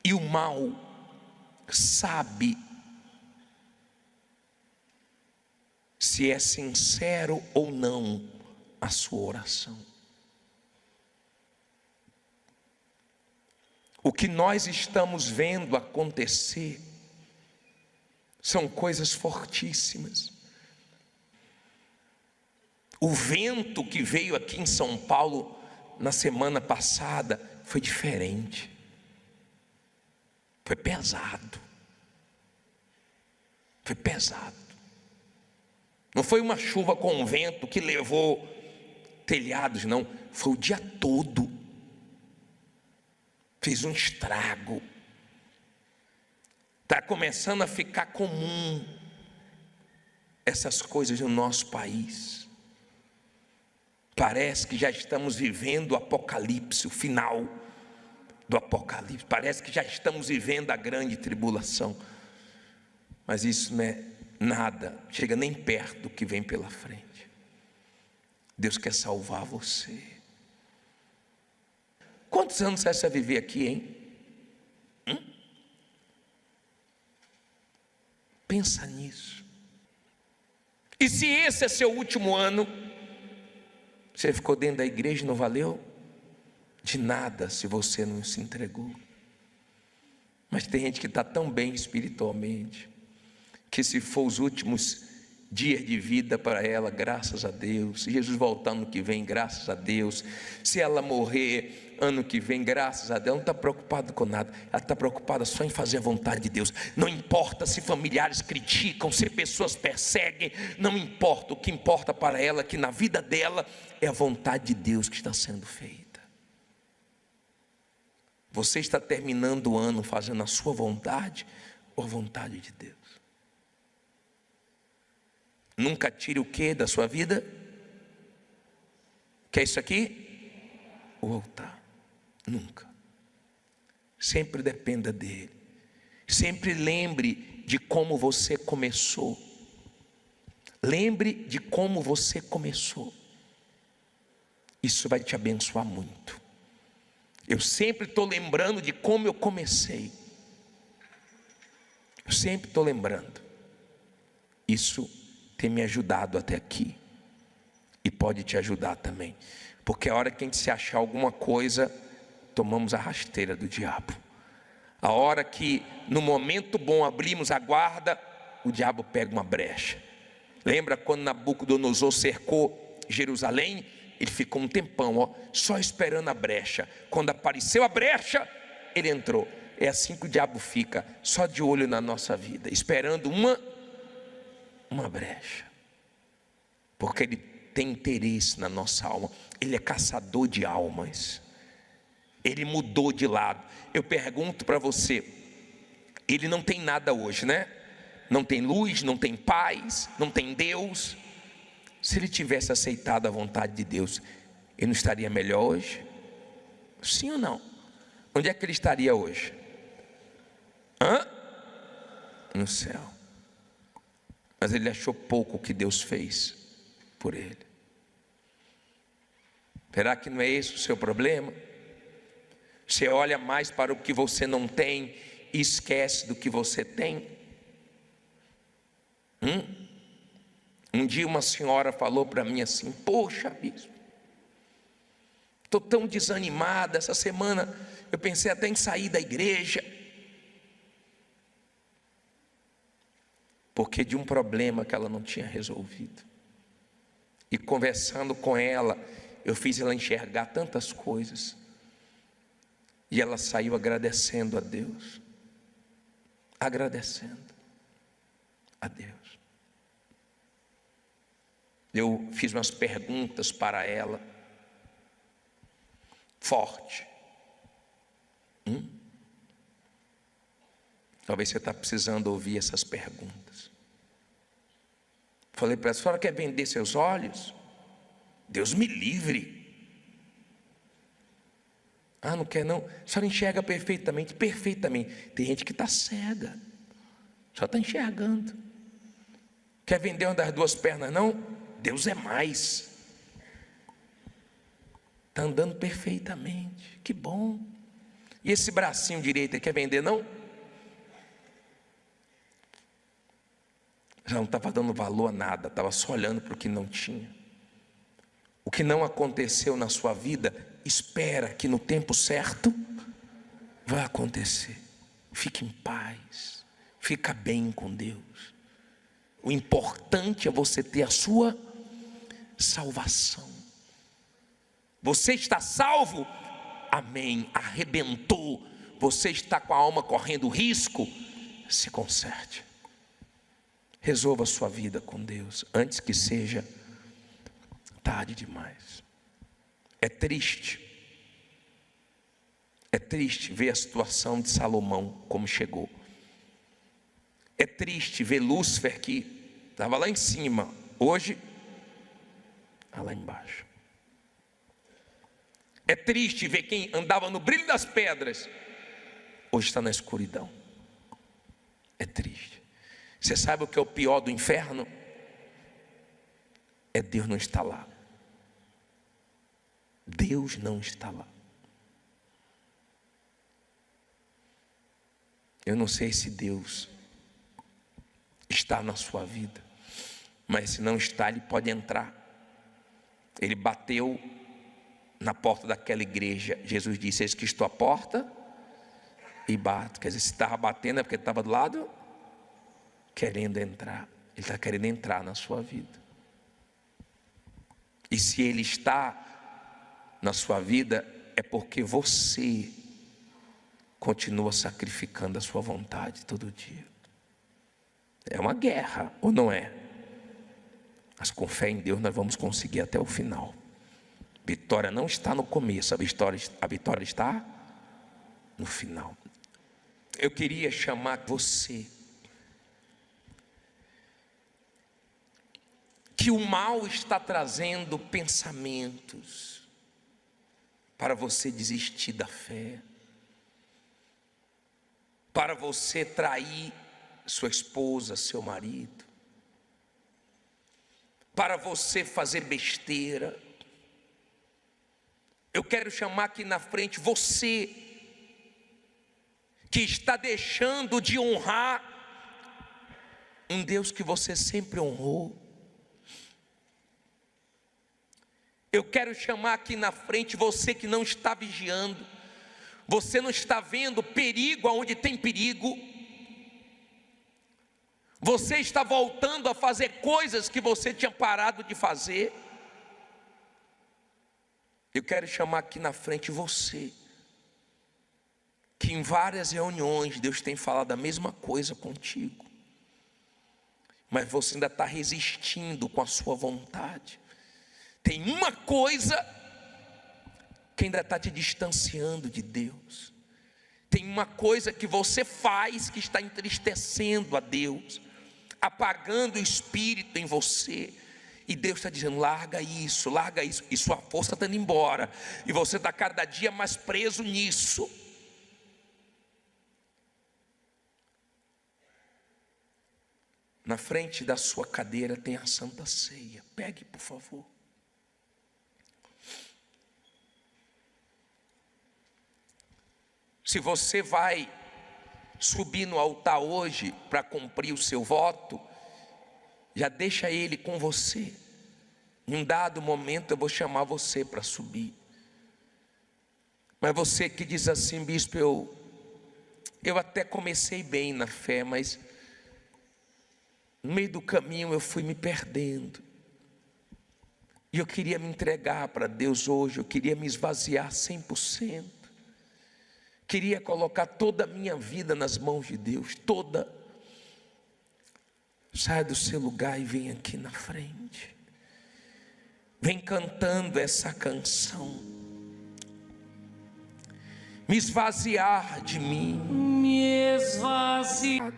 e o mal sabe se é sincero ou não a sua oração. O que nós estamos vendo acontecer são coisas fortíssimas. O vento que veio aqui em São Paulo na semana passada foi diferente. Foi pesado. Foi pesado. Não foi uma chuva com vento que levou telhados, não. Foi o dia todo. Fez um estrago. Está começando a ficar comum essas coisas no nosso país. Parece que já estamos vivendo o apocalipse, o final. do Apocalipse. Parece que já estamos vivendo a grande tribulação, mas isso não é nada, chega nem perto do que vem pela frente. Deus quer salvar você. Quantos anos você vai viver aqui, hein? Pensa nisso. E se esse é seu último ano, você ficou dentro da igreja e não valeu de nada se você não se entregou. Mas tem gente que está tão bem espiritualmente, que se for os últimos dias de vida para ela, graças a Deus. Se Jesus voltar ano que vem, graças a Deus. Se ela morrer ano que vem, graças a Deus. Ela não está preocupada com nada, ela está preocupada só em fazer a vontade de Deus. Não importa se familiares criticam, se pessoas perseguem, não importa. O que importa para ela é que na vida dela é a vontade de Deus que está sendo feita. Você está terminando o ano fazendo a sua vontade ou a vontade de Deus? Nunca tire o que da sua vida? Que é isso aqui? O altar. Nunca. Sempre dependa dele. Sempre lembre de como você começou. Lembre de como você começou. Isso vai te abençoar muito. Eu sempre estou lembrando de como eu comecei. Eu sempre estou lembrando. Isso tem me ajudado até aqui, e pode te ajudar também, porque a hora que a gente se achar alguma coisa, tomamos a rasteira do diabo. A hora que no momento bom abrimos a guarda, o diabo pega uma brecha. Lembra quando Nabucodonosor cercou Jerusalém? Ele ficou um tempão, só esperando a brecha. Quando apareceu a brecha, ele entrou. É assim que o diabo fica, só de olho na nossa vida, esperando uma brecha, porque ele tem interesse na nossa alma. Ele é caçador de almas. Ele mudou de lado. Eu pergunto para você, ele não tem nada hoje, né? Não tem luz, não tem paz, não tem Deus. Se ele tivesse aceitado a vontade de Deus, ele não estaria melhor hoje? Sim ou não? Onde é que ele estaria hoje? No céu. Mas ele achou pouco o que Deus fez por ele. Será que não é esse o seu problema? Você olha mais para o que você não tem e esquece do que você tem? Um dia uma senhora falou para mim assim: poxa, bispo, estou tão desanimada, essa semana eu pensei até em sair da igreja, porque de um problema que ela não tinha resolvido. E conversando com ela, eu fiz ela enxergar tantas coisas, e ela saiu agradecendo a Deus, agradecendo a Deus. Eu fiz umas perguntas para ela, forte. Talvez você está precisando ouvir essas perguntas. Falei para ela: a senhora quer vender seus olhos? Deus me livre. Não quer não? A senhora enxerga perfeitamente, perfeitamente. Tem gente que está cega, só está enxergando. Quer vender uma das duas pernas não? Deus é mais. Está andando perfeitamente, que bom. E esse bracinho direito, quer vender não? Já não estava dando valor a nada, estava só olhando para o que não tinha. O que não aconteceu na sua vida, espera que no tempo certo vai acontecer. Fique em paz, fica bem com Deus. O importante é você ter a sua salvação. Você está salvo? Amém, arrebentou. Você está com a alma correndo risco? Se conserte. Resolva a sua vida com Deus antes que seja tarde demais. É triste ver a situação de Salomão como chegou. É triste ver Lúcifer, que estava lá em cima, hoje está lá embaixo. É triste ver quem andava no brilho das pedras, hoje está na escuridão. É triste. Você sabe o que é o pior do inferno? É Deus não estar lá. Deus não está lá. Eu não sei se Deus está na sua vida, mas se não está, Ele pode entrar. Ele bateu na porta daquela igreja. Jesus disse: eis que estou à porta e bato. Quer dizer, se estava batendo é porque ele estava do lado querendo entrar. Ele está querendo entrar na sua vida. E se Ele está na sua vida, é porque você continua sacrificando a sua vontade todo dia. É uma guerra, ou não é? Mas com fé em Deus nós vamos conseguir até o final. Vitória não está no começo, a vitória está no final. Eu queria chamar você que o mal está trazendo pensamentos para você desistir da fé, para você trair sua esposa, seu marido, para você fazer besteira. Eu quero chamar aqui na frente você que está deixando de honrar um Deus que você sempre honrou. Eu quero chamar aqui na frente você que não está vigiando, você não está vendo perigo aonde tem perigo, você está voltando a fazer coisas que você tinha parado de fazer. Eu quero chamar aqui na frente você que em várias reuniões Deus tem falado a mesma coisa contigo, mas você ainda está resistindo com a sua vontade. Tem uma coisa que ainda está te distanciando de Deus. Tem uma coisa que você faz que está entristecendo a Deus, apagando o Espírito em você. E Deus está dizendo: larga isso, e sua força está indo embora, e você está cada dia mais preso nisso. Na frente da sua cadeira tem a Santa Ceia, pegue por favor. Se você vai subir no altar hoje para cumprir o seu voto, já deixa ele com você. Em um dado momento eu vou chamar você para subir. Mas você que diz assim: bispo, eu até comecei bem na fé, mas no meio do caminho eu fui me perdendo. E eu queria me entregar para Deus hoje, eu queria me esvaziar 100%. Queria colocar toda a minha vida nas mãos de Deus, toda. Sai do seu lugar e vem aqui na frente. Vem cantando essa canção. Me esvaziar de mim. Me esvaziar.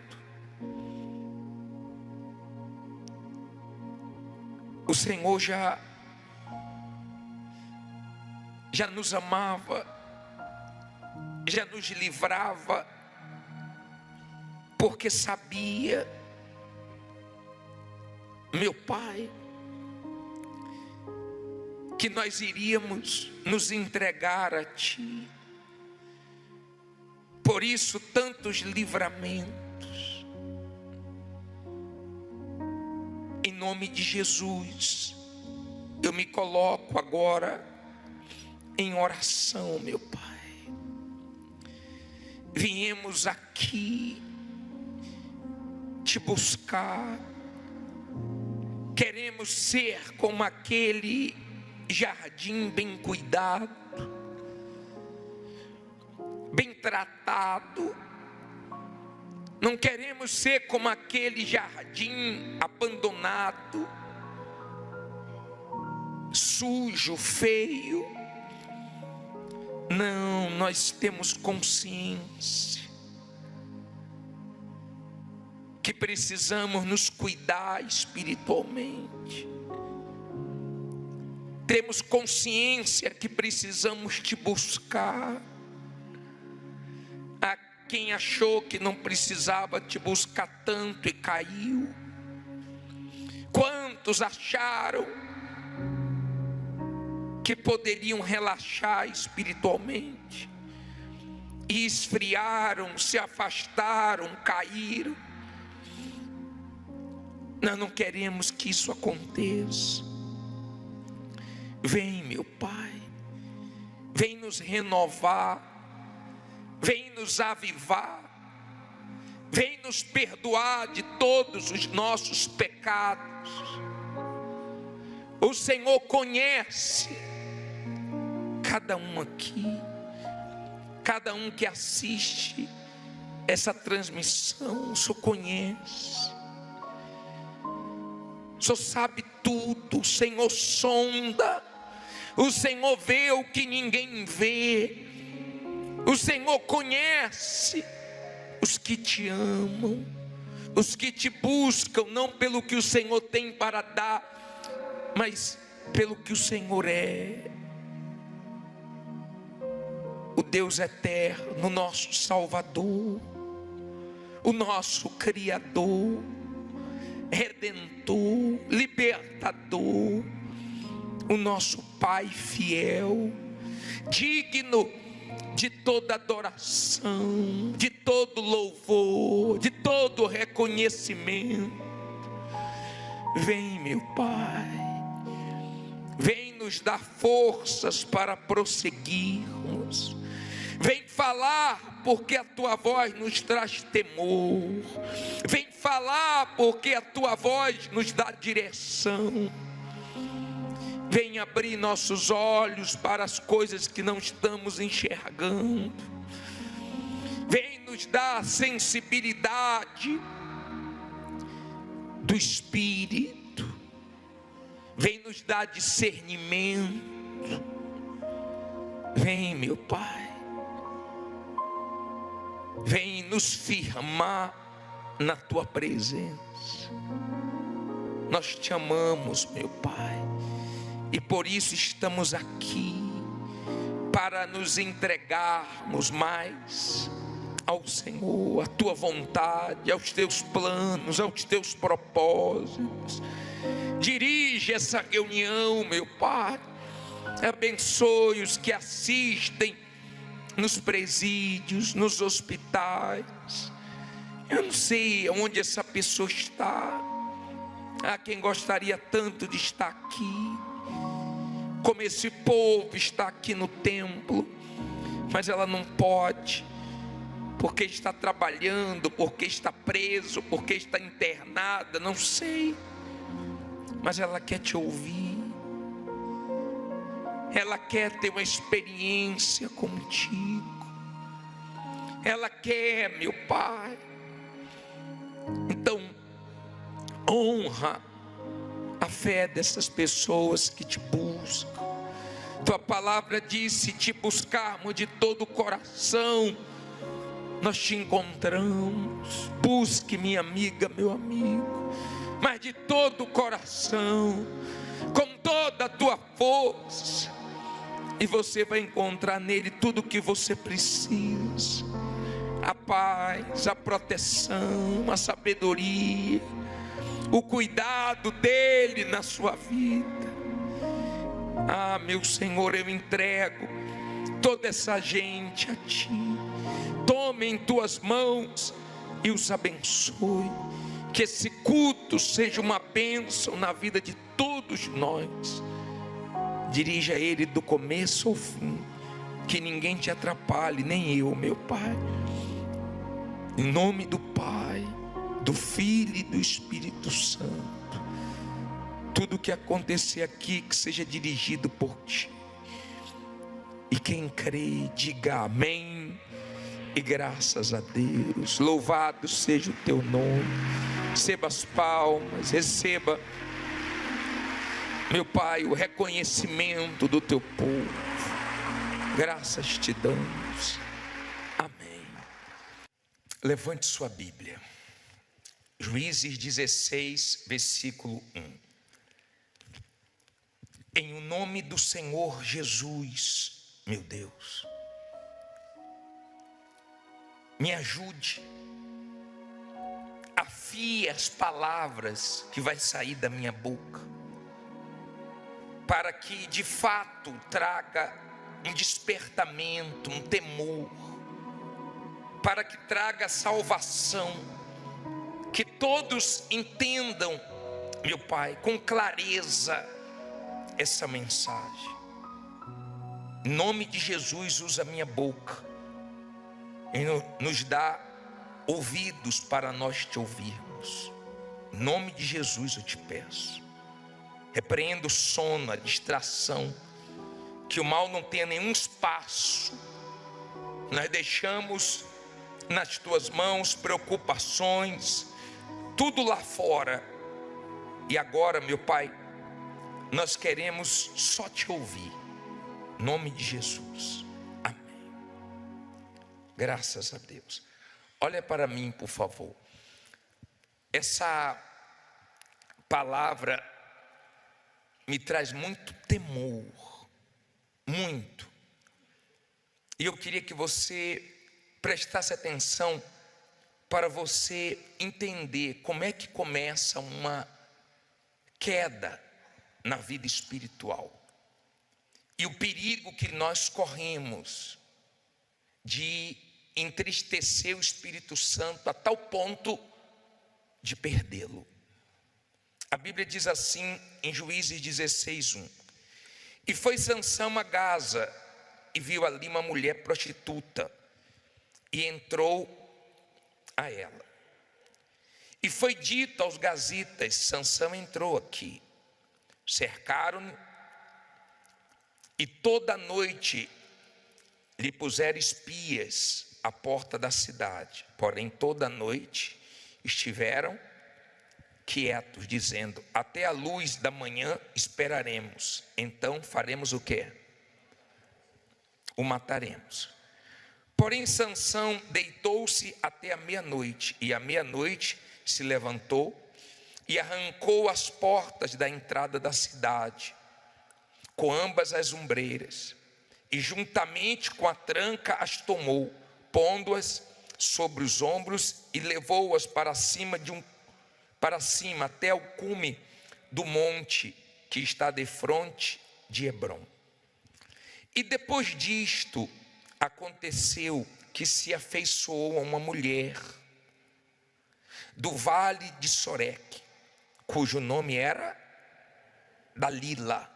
O Senhor já nos amava, já nos livrava, porque sabia, meu Pai, que nós iríamos nos entregar a Ti. Por isso tantos livramentos. Em nome de Jesus, eu me coloco agora em oração, meu Pai. Viemos aqui te buscar. Queremos ser como aquele jardim bem cuidado, bem tratado. Não queremos ser como aquele jardim abandonado, sujo, feio. Não, nós temos consciência que precisamos nos cuidar espiritualmente. Temos consciência que precisamos te buscar. A quem achou que não precisava te buscar tanto e caiu. Quantos acharam que poderiam relaxar espiritualmente e esfriaram, se afastaram, caíram? Nós não queremos que isso aconteça. Vem, meu Pai, vem nos renovar, vem nos avivar, vem nos perdoar de todos os nossos pecados. O Senhor conhece cada um aqui, cada um que assiste essa transmissão. O Senhor conhece, o Senhor sabe tudo, o Senhor sonda, o Senhor vê o que ninguém vê, o Senhor conhece os que te amam, os que te buscam, não pelo que o Senhor tem para dar, mas pelo que o Senhor é. O Deus eterno, o nosso Salvador, o nosso Criador, Redentor, Libertador, o nosso Pai fiel, digno de toda adoração, de todo louvor, de todo reconhecimento. Vem, meu Pai, vem nos dar forças para prosseguirmos. Vem falar porque a tua voz nos traz temor. Vem falar porque a tua voz nos dá direção. Vem abrir nossos olhos para as coisas que não estamos enxergando. Vem nos dar sensibilidade do Espírito. Vem nos dar discernimento. Vem, meu Pai. Vem nos firmar na tua presença. Nós te amamos, meu Pai, e por isso estamos aqui, para nos entregarmos mais ao Senhor, à tua vontade, aos teus planos, aos teus propósitos. Dirige essa reunião, meu Pai. Abençoe os que assistem nos presídios, nos hospitais. Eu não sei onde essa pessoa está. Há quem gostaria tanto de estar aqui, como esse povo está aqui no templo, mas ela não pode, porque está trabalhando, porque está preso, porque está internada, não sei, mas ela quer te ouvir. Ela quer ter uma experiência contigo. Ela quer, meu Pai. Então, honra a fé dessas pessoas que te buscam. Tua palavra diz: se te buscarmos de todo o coração, nós te encontramos. Busque, minha amiga, meu amigo, mas de todo o coração, com toda a tua força, e você vai encontrar nele tudo o que você precisa: a paz, a proteção, a sabedoria, o cuidado dele na sua vida. Ah, meu Senhor, eu entrego toda essa gente a ti. Tome em tuas mãos e os abençoe. Que esse culto seja uma bênção na vida de todos nós. Dirija ele do começo ao fim, que ninguém te atrapalhe, nem eu, meu Pai. Em nome do Pai, do Filho e do Espírito Santo. Tudo que acontecer aqui, que seja dirigido por ti. E quem crê, diga amém e graças a Deus. Louvado seja o teu nome. Receba as palmas, receba, meu Pai, o reconhecimento do teu povo. Graças te damos. Amém. Levante sua Bíblia. Juízes 16, versículo 1. Em o nome do Senhor Jesus, meu Deus, me ajude, afie as palavras que vai sair da minha boca, para que de fato traga um despertamento, um temor, para que traga salvação, que todos entendam, meu Pai, com clareza essa mensagem. Em nome de Jesus, usa a minha boca e nos dá ouvidos para nós te ouvirmos. Em nome de Jesus eu te peço. Repreendo o sono, a distração, que o mal não tenha nenhum espaço. Nós deixamos nas tuas mãos preocupações, tudo lá fora. E agora, meu Pai, nós queremos só te ouvir. Em nome de Jesus. Amém. Graças a Deus. Olha para mim, por favor. Essa palavra me traz muito temor. Muito. E eu queria que você prestasse atenção para você entender como é que começa uma queda na vida espiritual. E o perigo que nós corremos de entristecer o Espírito Santo a tal ponto de perdê-lo. A Bíblia diz assim em Juízes 16:1: E foi Sansão a Gaza e viu ali uma mulher prostituta e entrou a ela. E foi dito aos gazitas: Sansão entrou aqui. Cercaram-no e toda noite lhe puseram espias à porta da cidade. Porém toda noite estiveram quietos, dizendo: até a luz da manhã esperaremos, então faremos o quê? O mataremos. Porém Sansão deitou-se até a meia-noite, e à meia-noite se levantou e arrancou as portas da entrada da cidade, com ambas as ombreiras, e juntamente com a tranca as tomou, pondo-as sobre os ombros, e levou-as para cima até o cume do monte que está defronte de Hebrom. E depois disto aconteceu que se afeiçoou a uma mulher do vale de Soreque, cujo nome era Dalila.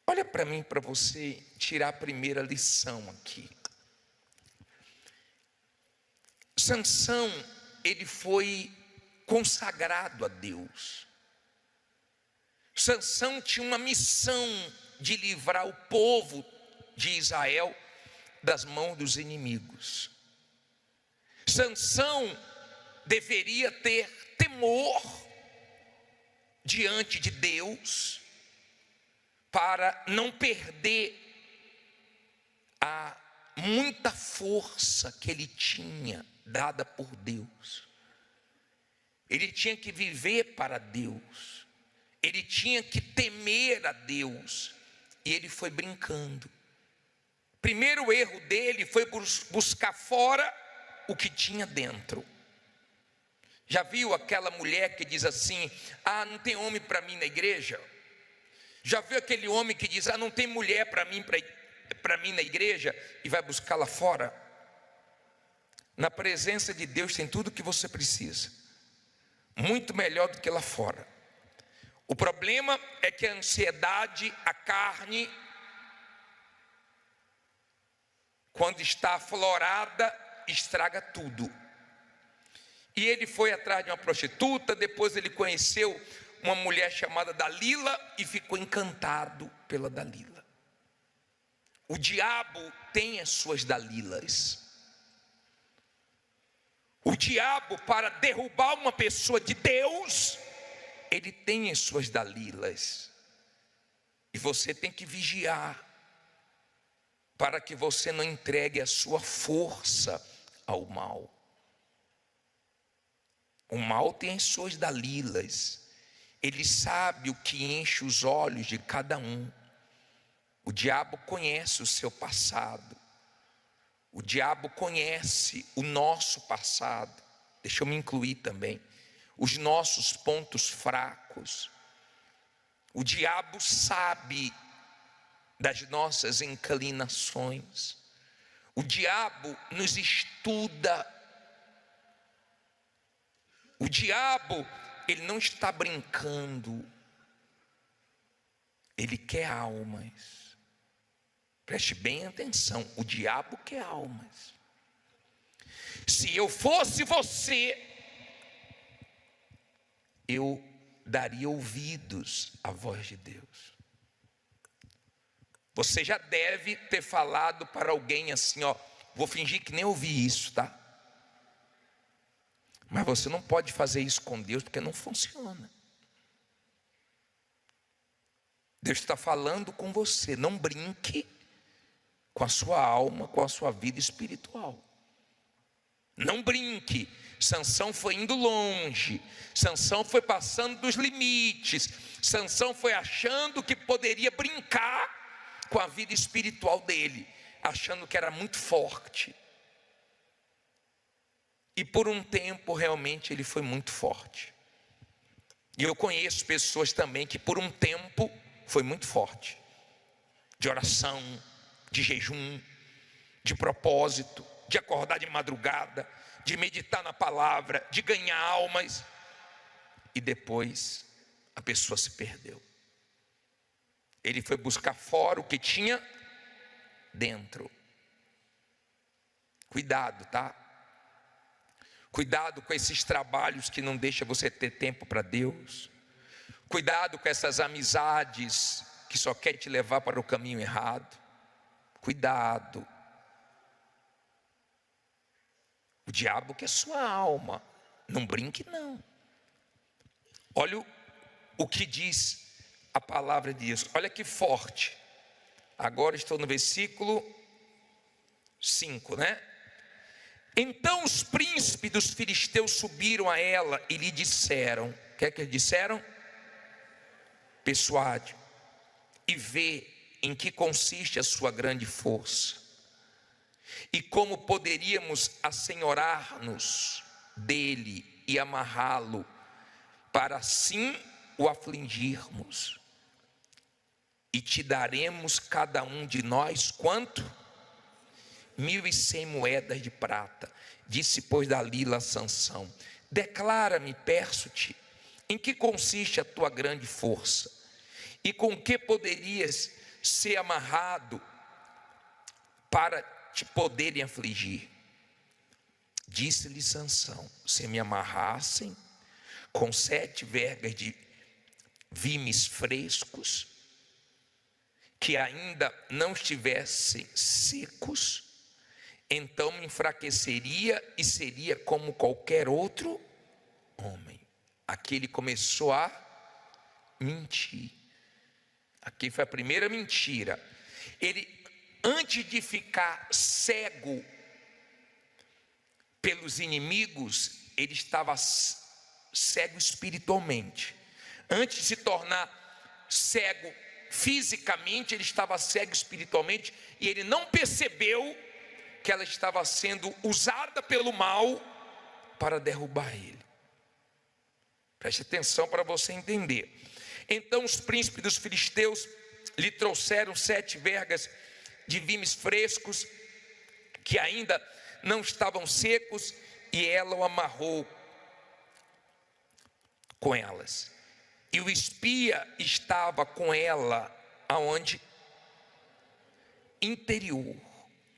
Olha para mim, para você tirar a primeira lição aqui. Sansão, ele foi consagrado a Deus. Sansão tinha uma missão de livrar o povo de Israel das mãos dos inimigos. Sansão deveria ter temor diante de Deus para não perder a muita força que ele tinha dada por Deus. Ele tinha que viver para Deus. Ele tinha que temer a Deus. E ele foi brincando. Primeiro erro dele foi buscar fora o que tinha dentro. Já viu aquela mulher que diz assim: ah, não tem homem para mim na igreja? Já viu aquele homem que diz: ah, não tem mulher para mim na igreja? E vai buscar lá fora? Na presença de Deus tem tudo o que você precisa, muito melhor do que lá fora. O problema é que a ansiedade, a carne, quando está aflorada, estraga tudo. E ele foi atrás de uma prostituta, depois ele conheceu uma mulher chamada Dalila e ficou encantado pela Dalila. O diabo tem as suas Dalilas. O diabo, para derrubar uma pessoa de Deus, ele tem as suas Dalilas. E você tem que vigiar, para que você não entregue a sua força ao mal. O mal tem as suas Dalilas. Ele sabe o que enche os olhos de cada um. O diabo conhece o seu passado. O diabo conhece o nosso passado. Deixa eu me incluir também. Os nossos pontos fracos. O diabo sabe das nossas inclinações. O diabo nos estuda. O diabo, ele não está brincando. Ele quer almas. Preste bem atenção, o diabo quer almas. Se eu fosse você, eu daria ouvidos à voz de Deus. Você já deve ter falado para alguém assim, ó, vou fingir que nem ouvi isso, tá? Mas você não pode fazer isso com Deus, porque não funciona. Deus está falando com você, não brinque com a sua alma, com a sua vida espiritual. Não brinque. Sansão foi indo longe. Sansão foi passando dos limites. Sansão foi achando que poderia brincar com a vida espiritual dele, achando que era muito forte. E por um tempo realmente ele foi muito forte. E eu conheço pessoas também que por um tempo foi muito forte. De oração, de jejum, de propósito, de acordar de madrugada, de meditar na palavra, de ganhar almas. E depois a pessoa se perdeu. Ele foi buscar fora o que tinha dentro. Cuidado, tá? Cuidado com esses trabalhos que não deixam você ter tempo para Deus. Cuidado com essas amizades que só querem te levar para o caminho errado. Cuidado. O diabo quer sua alma. Não brinque não. Olha o que diz a palavra de Deus. Olha que forte. Agora estou no versículo 5, né? Então os príncipes dos filisteus subiram a ela e lhe disseram. O que é que eles disseram? Persuade e vê em que consiste a sua grande força, e como poderíamos assenhorar-nos dele e amarrá-lo, para assim o afligirmos, e te daremos cada um de nós quanto? 1.100 moedas de prata. Disse pois Dalila a Sansão: declara-me, peço-te, em que consiste a tua grande força, e com que poderias ser amarrado para te poderem afligir? Disse-lhe Sansão: se me amarrassem com 7 vergas de vimes frescos, que ainda não estivessem secos, então me enfraqueceria e seria como qualquer outro homem. Aqui ele começou a mentir. Aqui foi a primeira mentira. Ele, antes de ficar cego pelos inimigos, ele estava cego espiritualmente. Antes de se tornar cego fisicamente, ele estava cego espiritualmente, e ele não percebeu que ela estava sendo usada pelo mal para derrubar ele. Preste atenção para você entender. Então os príncipes dos filisteus lhe trouxeram 7 vergas de vimes frescos, que ainda não estavam secos, e ela o amarrou com elas. E o espia estava com ela aonde? Interior.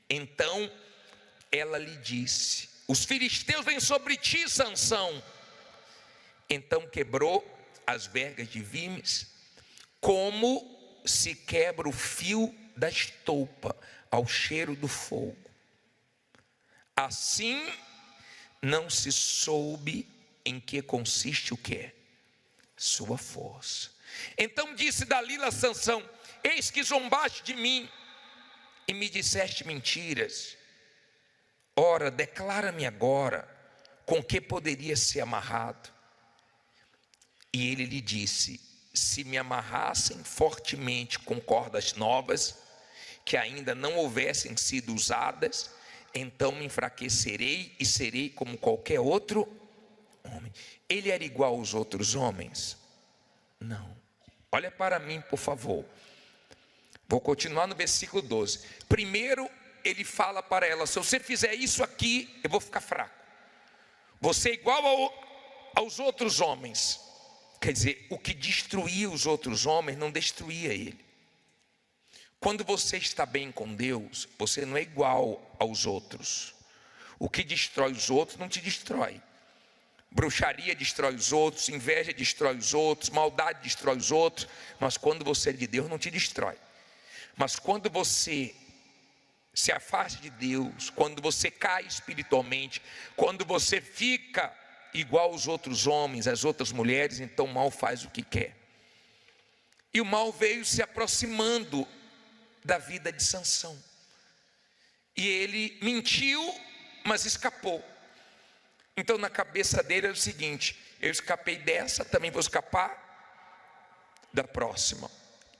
Então ela lhe disse: os filisteus vêm sobre ti, Sansão. Então quebrou as vergas de vimes, como se quebra o fio da estopa ao cheiro do fogo. Assim não se soube em que consiste o quê? Sua força. Então disse Dalila a Sansão: eis que zombaste de mim e me disseste mentiras. Ora, declara-me agora com que poderia ser amarrado. E ele lhe disse: se me amarrassem fortemente com cordas novas, que ainda não houvessem sido usadas, então me enfraquecerei e serei como qualquer outro homem. Ele era igual aos outros homens? Não. Olha para mim, por favor. Vou continuar no versículo 12. Primeiro, ele fala para ela: se você fizer isso aqui, eu vou ficar fraco. Você é igual aos outros homens. Quer dizer, o que destruía os outros homens não destruía ele. Quando você está bem com Deus, você não é igual aos outros. O que destrói os outros não te destrói. Bruxaria destrói os outros, inveja destrói os outros, maldade destrói os outros. Mas quando você é de Deus, não te destrói. Mas quando você se afasta de Deus, quando você cai espiritualmente, quando você fica igual aos outros homens, às outras mulheres, então o mal faz o que quer. E o mal veio se aproximando da vida de Sansão. E ele mentiu, mas escapou. Então na cabeça dele é o seguinte: eu escapei dessa, também vou escapar da próxima.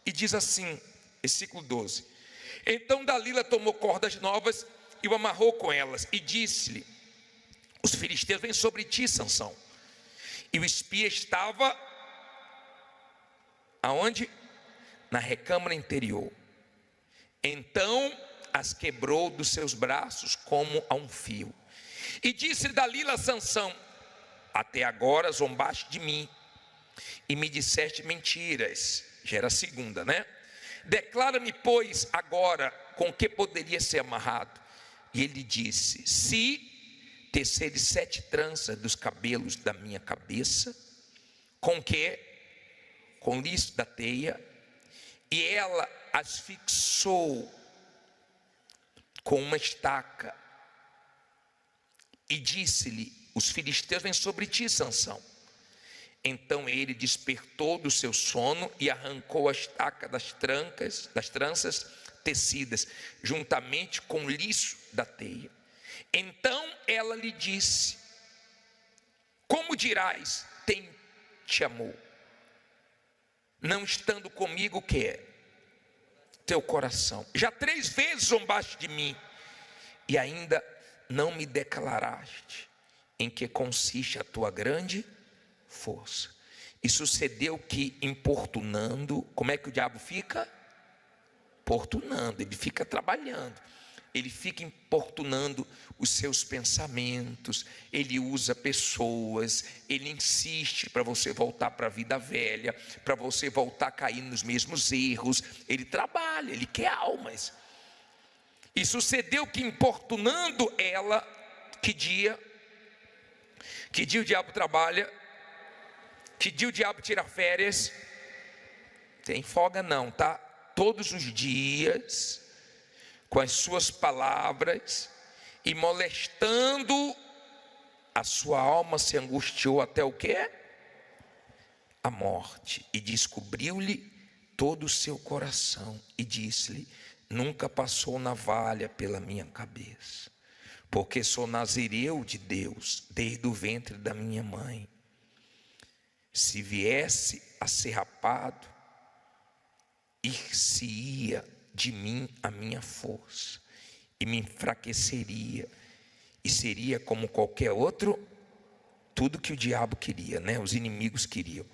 E diz assim, versículo 12: então Dalila tomou cordas novas e o amarrou com elas, e disse-lhe: os filisteus vêm sobre ti, Sansão. E o espia estava aonde? Na recâmara interior. Então as quebrou dos seus braços como a um fio. E disse Dalila a Sansão: até agora zombaste de mim e me disseste mentiras. Já era a segunda, né? Declara-me, pois, agora com que poderia ser amarrado. E ele disse: se teceres 7 tranças dos cabelos da minha cabeça, com que? Com liço da teia. E ela as fixou com uma estaca. E disse-lhe: os filisteus vêm sobre ti, Sansão. Então ele despertou do seu sono e arrancou a estaca das tranças tecidas, juntamente com o liço da teia. Então ela lhe disse: como dirás, tem-te amor, não estando comigo o que é? Teu coração. Já 3 vezes zombaste de mim, e ainda não me declaraste em que consiste a tua grande força. E sucedeu que, importunando, como é que o diabo fica? Importunando, ele fica trabalhando. Ele fica importunando os seus pensamentos, ele usa pessoas, ele insiste para você voltar para a vida velha, para você voltar a cair nos mesmos erros. Ele trabalha, ele quer almas. E sucedeu que, importunando ela, que dia o diabo trabalha, que dia o diabo tira férias? Tem folga não, tá? Todos os dias, com as suas palavras, e molestando, a sua alma se angustiou até o quê? A morte. E descobriu-lhe todo o seu coração, e disse-lhe: nunca passou navalha pela minha cabeça, porque sou nazireu de Deus desde o ventre da minha mãe. Se viesse a ser rapado, ir-se-ia de mim a minha força, e me enfraqueceria, e seria como qualquer outro. Tudo que o diabo queria, né? Os inimigos queriam.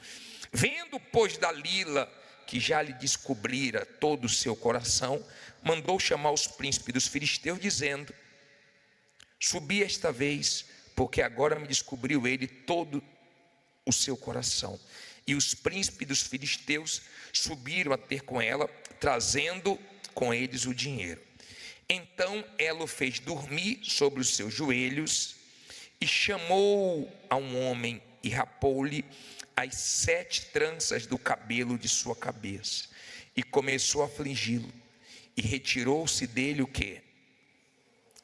Vendo, pois, Dalila que já lhe descobrira todo o seu coração, mandou chamar os príncipes dos filisteus, dizendo: subi esta vez, porque agora me descobriu ele todo o seu coração. E os príncipes dos filisteus subiram a ter com ela, trazendo com eles o dinheiro. Então ela o fez dormir sobre os seus joelhos, e chamou a um homem e rapou-lhe as 7 tranças do cabelo de sua cabeça, e começou a afligi-lo, e retirou-se dele o quê?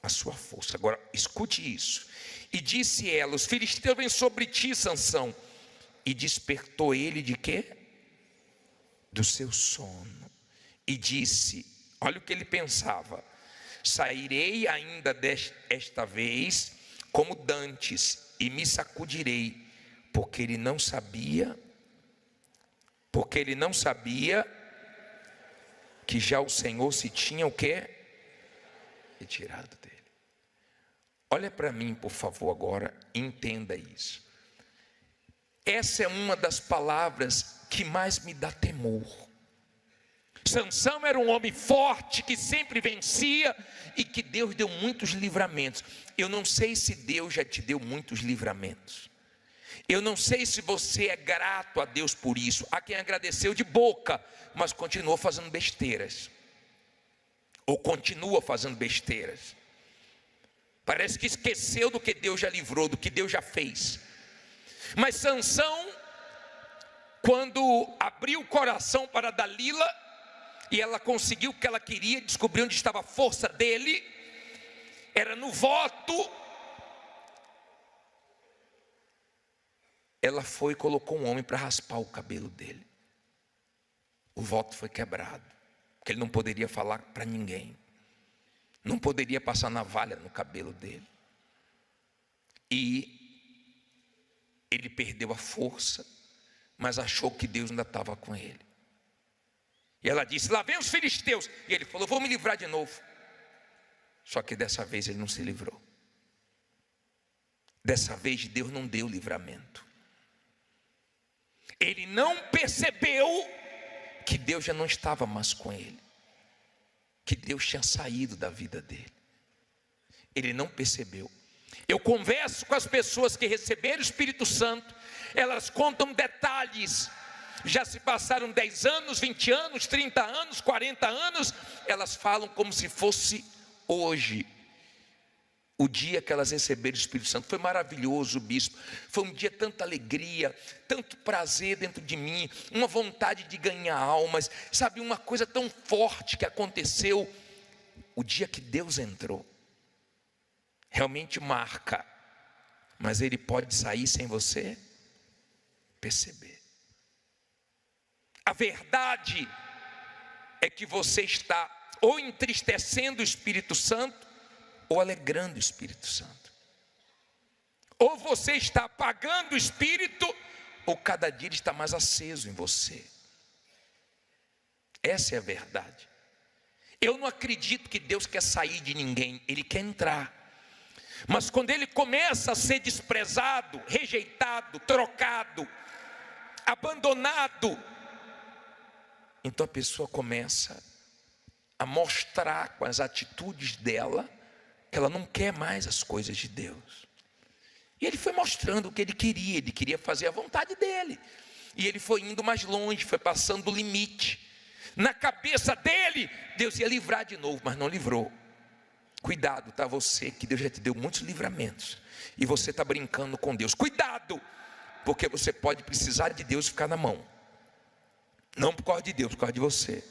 A sua força. Agora escute isso. E disse ela: os filisteus vêm sobre ti, Sansão. E despertou ele de quê? Do seu sono. E disse, olha o que ele pensava: sairei ainda esta vez como dantes, e me sacudirei, porque ele não sabia porque ele não sabia que já o Senhor se tinha o quê? Retirado dele. Olha para mim, por favor, agora, entenda isso. Essa é uma das palavras que mais me dá temor. Sansão era um homem forte, que sempre vencia e que Deus deu muitos livramentos. Eu não sei se Deus já te deu muitos livramentos. Eu não sei se você é grato a Deus por isso. Há quem agradeceu de boca, mas continuou fazendo besteiras. Ou continua fazendo besteiras. Parece que esqueceu do que Deus já livrou, do que Deus já fez. Mas Sansão, quando abriu o coração para Dalila, e ela conseguiu o que ela queria, descobriu onde estava a força dele, era no voto. Ela foi e colocou um homem para raspar o cabelo dele. O voto foi quebrado, porque ele não poderia falar para ninguém, não poderia passar navalha no cabelo dele. E ele perdeu a força, mas achou que Deus ainda estava com ele. E ela disse: lá vem os filisteus. E ele falou: vou me livrar de novo. Só que dessa vez ele não se livrou. Dessa vez Deus não deu livramento. Ele não percebeu que Deus já não estava mais com ele, que Deus tinha saído da vida dele. Ele não percebeu. Eu converso com as pessoas que receberam o Espírito Santo, elas contam detalhes. Já se passaram 10 anos, 20 anos, 30 anos, 40 anos, elas falam como se fosse hoje. O dia que elas receberam o Espírito Santo foi maravilhoso, bispo. Foi um dia tanta alegria, tanto prazer dentro de mim, uma vontade de ganhar almas, sabe, uma coisa tão forte que aconteceu. O dia que Deus entrou realmente marca, mas ele pode sair sem você perceber. A verdade é que você está ou entristecendo o Espírito Santo, ou alegrando o Espírito Santo. Ou você está apagando o Espírito, ou cada dia ele está mais aceso em você. Essa é a verdade. Eu não acredito que Deus quer sair de ninguém, Ele quer entrar. Mas quando Ele começa a ser desprezado, rejeitado, trocado, abandonado, então a pessoa começa a mostrar com as atitudes dela que ela não quer mais as coisas de Deus. E ele foi mostrando o que ele queria fazer a vontade dele. E ele foi indo mais longe, foi passando o limite. Na cabeça dele, Deus ia livrar de novo, mas não livrou. Cuidado, tá você, que Deus já te deu muitos livramentos, e você está brincando com Deus. Cuidado, porque você pode precisar de Deus ficar na mão. Não por causa de Deus, por causa de você.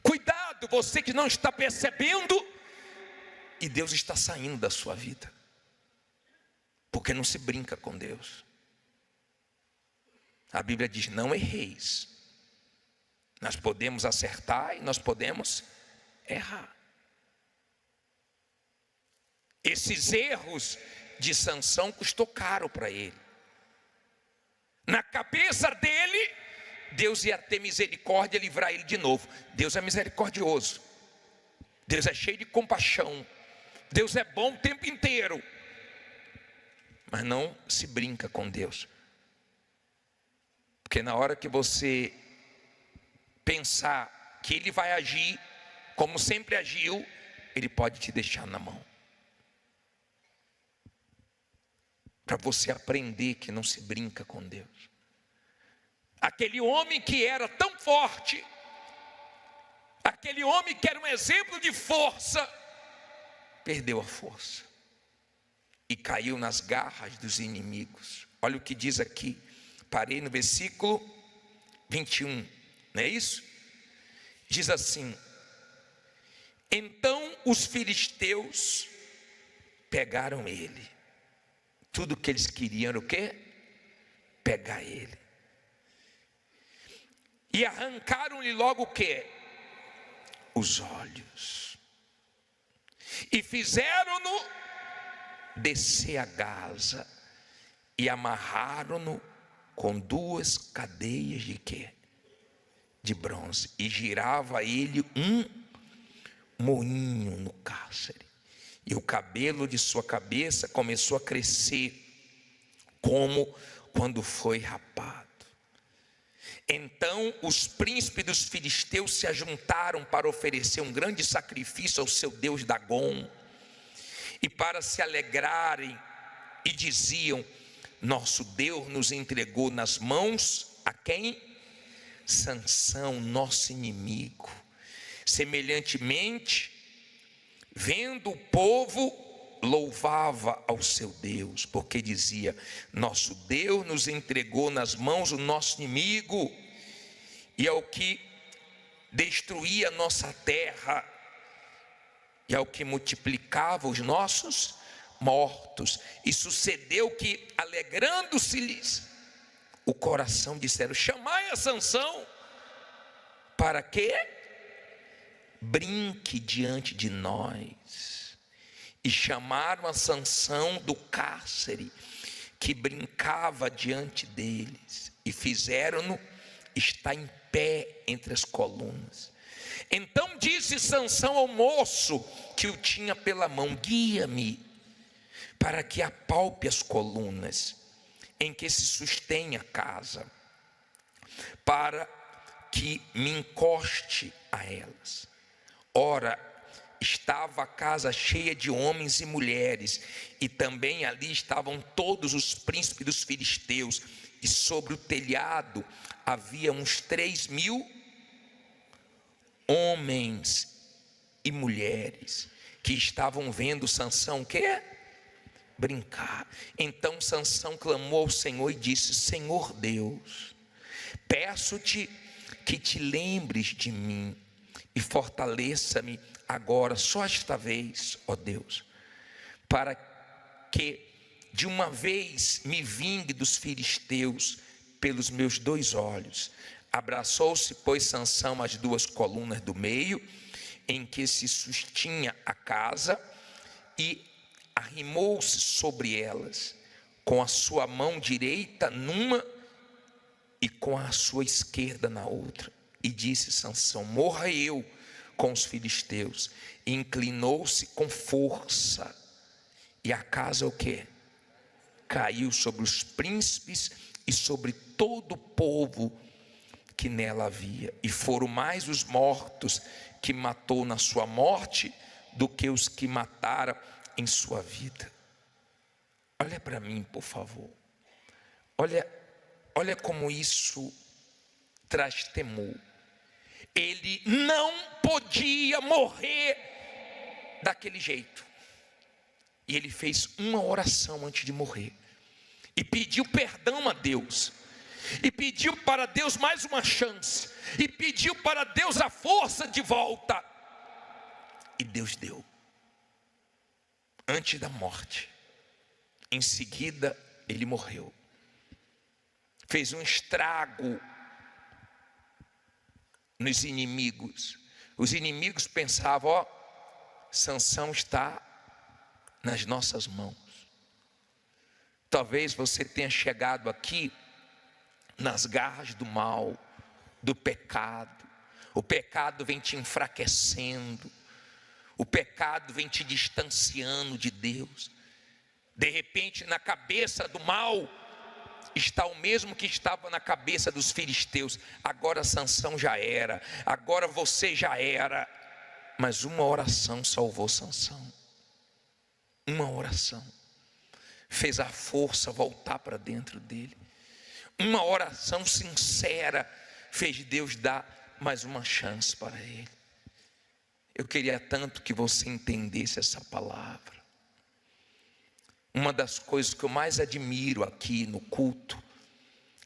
Cuidado, você que não está percebendo, e Deus está saindo da sua vida, porque não se brinca com Deus. A Bíblia diz: não erreis. Nós podemos acertar e nós podemos errar. Esses erros de Sansão custou caro para ele. Na cabeça dele, Deus ia ter misericórdia e livrar ele de novo. Deus é misericordioso, Deus é cheio de compaixão, Deus é bom o tempo inteiro. Mas não se brinca com Deus, porque na hora que você pensar que Ele vai agir como sempre agiu, Ele pode te deixar na mão. Para você aprender que não se brinca com Deus. Aquele homem que era tão forte, aquele homem que era um exemplo de força, perdeu a força e caiu nas garras dos inimigos. Olha o que diz aqui, parei no versículo 21, não é isso? Diz assim: então os filisteus pegaram ele. Tudo que eles queriam era o quê? Pegar ele. E arrancaram-lhe logo o quê? Os olhos. E fizeram-no descer a Gaza, e amarraram-no com 2 cadeias de quê? De bronze, e girava ele um moinho no cárcere, e o cabelo de sua cabeça começou a crescer como quando foi rapado. Então os príncipes dos filisteus se ajuntaram para oferecer um grande sacrifício ao seu deus Dagom, e para se alegrarem, e diziam: nosso Deus nos entregou nas mãos a quem? Sansão, nosso inimigo. Semelhantemente, vendo o povo, louvava ao seu Deus, porque dizia: nosso Deus nos entregou nas mãos o nosso inimigo, e ao que destruía nossa terra, e ao que multiplicava os nossos mortos. E sucedeu que, alegrando-se-lhes o coração, disseram: chamai a Sansão, para que brinque diante de nós. E chamaram a Sansão do cárcere, que brincava diante deles, e fizeram-no estar em pé entre as colunas. Então disse Sansão ao moço que o tinha pela mão: guia-me, para que apalpe as colunas em que se sustém a casa, para que me encoste a elas. Ora, estava a casa cheia de homens e mulheres, e também ali estavam todos os príncipes dos filisteus, e sobre o telhado havia uns 3.000 homens e mulheres que estavam vendo Sansão brincar. Então Sansão clamou ao Senhor e disse: Senhor Deus, peço-te que te lembres de mim e fortaleça-me agora, só esta vez, ó Deus, para que de uma vez me vingue dos filisteus pelos meus 2 olhos. Abraçou-se, pois, Sansão às 2 colunas do meio, em que se sustinha a casa, e arrimou-se sobre elas, com a sua mão direita numa e com a sua esquerda na outra. E disse Sansão: morra eu com os filisteus. E inclinou-se com força, e a casa caiu sobre os príncipes e sobre todo o povo que nela havia. E foram mais os mortos que matou na sua morte do que os que mataram em sua vida. Olha para mim, por favor. Olha como isso traz temor. Ele não podia morrer daquele jeito. E ele fez uma oração antes de morrer, e pediu perdão a Deus, e pediu para Deus mais uma chance, e pediu para Deus a força de volta. E Deus deu, antes da morte. Em seguida ele morreu. Fez um estrago nos inimigos. Os inimigos pensavam: Sansão está nas nossas mãos. Talvez você tenha chegado aqui nas garras do mal, do pecado. O pecado vem te enfraquecendo, o pecado vem te distanciando de Deus. De repente, na cabeça do mal está o mesmo que estava na cabeça dos filisteus. Agora Sansão já era, agora você já era. Mas uma oração salvou Sansão. Uma oração fez a força voltar para dentro dele. Uma oração sincera fez Deus dar mais uma chance para ele. Eu queria tanto que você entendesse essa palavra. Uma das coisas que eu mais admiro aqui no culto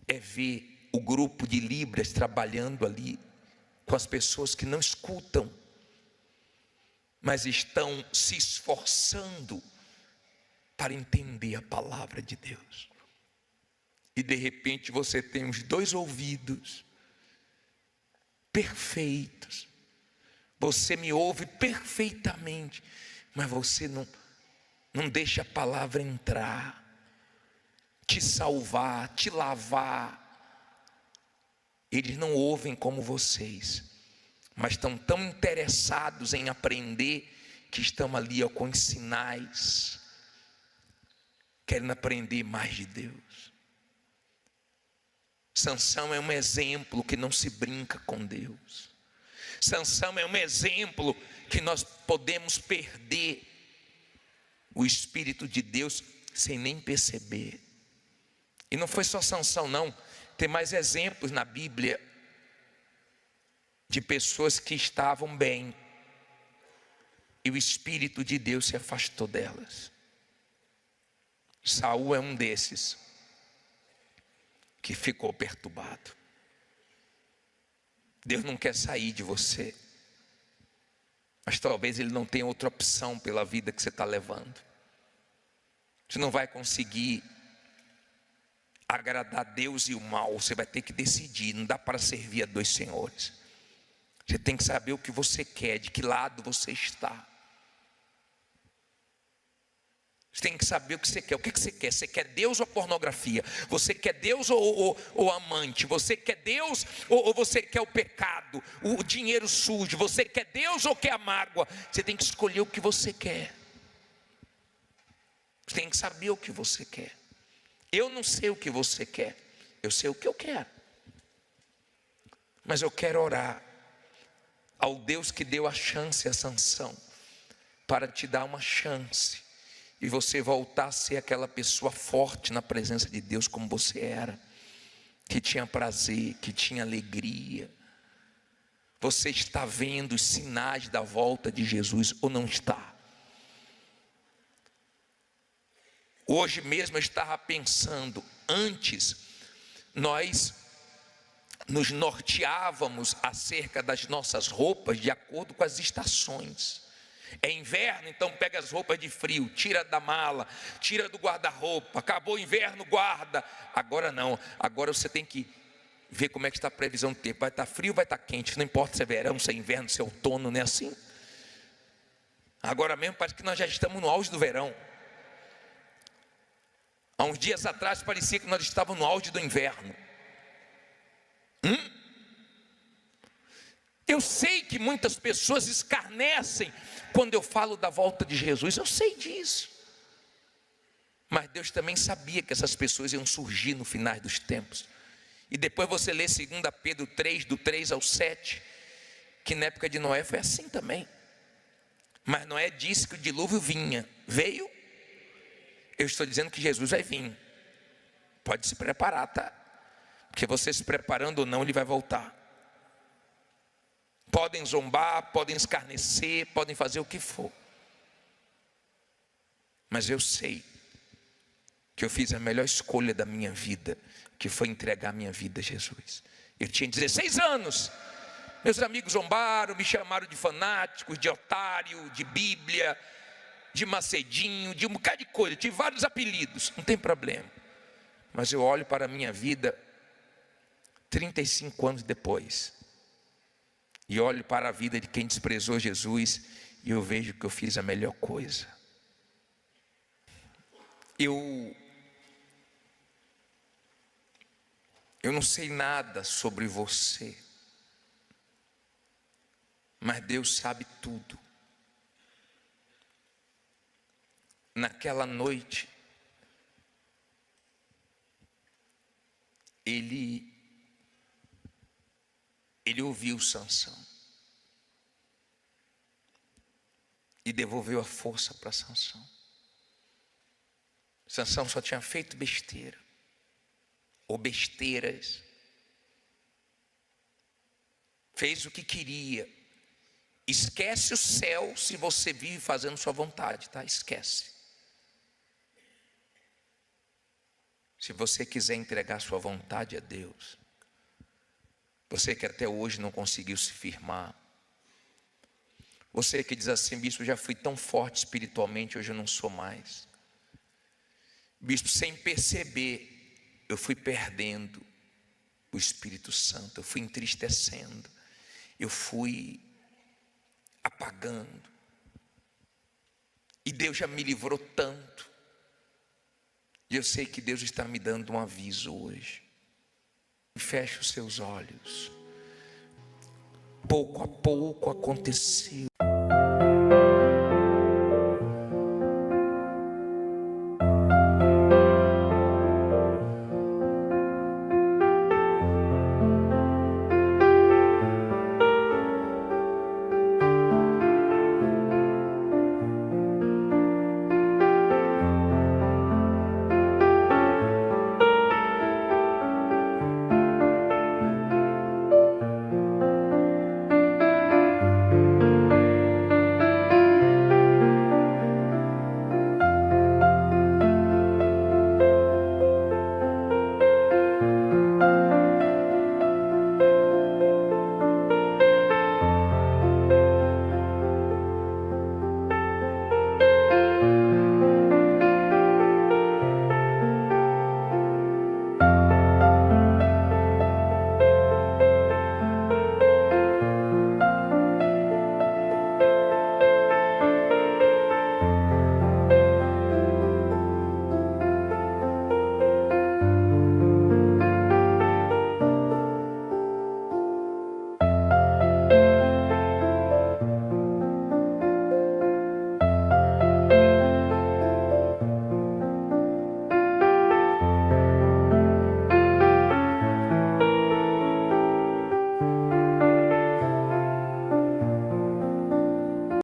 é ver o grupo de Libras trabalhando ali com as pessoas que não escutam, mas estão se esforçando para entender a palavra de Deus. E de repente você tem os 2 ouvidos perfeitos, você me ouve perfeitamente, mas você não deixa a palavra entrar. te salvar, te lavar. Eles não ouvem como vocês, mas estão tão interessados em aprender que estão ali com os sinais, querendo aprender mais de Deus. Sansão é um exemplo que não se brinca com Deus. Sansão é um exemplo que nós podemos perder o Espírito de Deus sem nem perceber. E não foi só Sansão não, tem mais exemplos na Bíblia de pessoas que estavam bem e o Espírito de Deus se afastou delas. Saul é um desses que ficou perturbado. Deus não quer sair de você, mas talvez Ele não tenha outra opção pela vida que você está levando. Você não vai conseguir agradar Deus e o mal, você vai ter que decidir. Não dá para servir a dois senhores. Você tem que saber o que você quer, de que lado você está. Você tem que saber o que você quer. O que você quer? Você quer Deus ou pornografia? Você quer Deus ou amante? Você quer Deus ou você quer o pecado, o dinheiro sujo? Você quer Deus ou quer a mágoa? Você tem que escolher o que você quer. Você tem que saber o que você quer. Eu não sei o que você quer, eu sei o que eu quero. Mas eu quero orar ao Deus que deu a chance a Sansão, para te dar uma chance e você voltar a ser aquela pessoa forte na presença de Deus como você era, que tinha prazer, que tinha alegria. Você está vendo os sinais da volta de Jesus ou não está? Hoje mesmo eu estava pensando, antes nós nos norteávamos acerca das nossas roupas de acordo com as estações. É inverno, então pega as roupas de frio, tira da mala, tira do guarda-roupa. Acabou o inverno, guarda. Agora não, agora você tem que ver como é que está a previsão do tempo. Vai estar frio, vai estar quente, não importa se é verão, se é inverno, se é outono, não é assim? Agora mesmo parece que nós já estamos no auge do verão. Há uns dias atrás parecia que nós estávamos no auge do inverno. Eu sei que muitas pessoas escarnecem quando eu falo da volta de Jesus, eu sei disso. Mas Deus também sabia que essas pessoas iam surgir no final dos tempos. E depois você lê 2 Pedro 3, do 3 ao 7, que na época de Noé foi assim também. Mas Noé disse que o dilúvio vinha, veio. Eu estou dizendo que Jesus vai vir. Pode se preparar, tá? Porque você se preparando ou não, Ele vai voltar. Podem zombar, podem escarnecer, podem fazer o que for. Mas eu sei que eu fiz a melhor escolha da minha vida, que foi entregar minha vida a Jesus. Eu tinha 16 anos. Meus amigos zombaram, me chamaram de fanático, de otário, de Bíblia, de macedinho, de um bocado de coisa. Eu tive vários apelidos, não tem problema. Mas eu olho para a minha vida 35 anos depois e olho para a vida de quem desprezou Jesus e eu vejo que eu fiz a melhor coisa. Eu não sei nada sobre você, mas Deus sabe tudo. Naquela noite, Ele ouviu Sansão e devolveu a força para Sansão. Sansão só tinha feito besteira ou besteiras, fez o que queria. Esquece o céu se você vive fazendo sua vontade, tá? Esquece. Se você quiser entregar sua vontade a Deus, você que até hoje não conseguiu se firmar, você que diz assim: bispo, eu já fui tão forte espiritualmente, hoje eu não sou mais. Bispo, sem perceber, eu fui perdendo o Espírito Santo, eu fui entristecendo, eu fui apagando. E Deus já me livrou tanto. E eu sei que Deus está me dando um aviso hoje. Feche os seus olhos. Pouco a pouco aconteceu.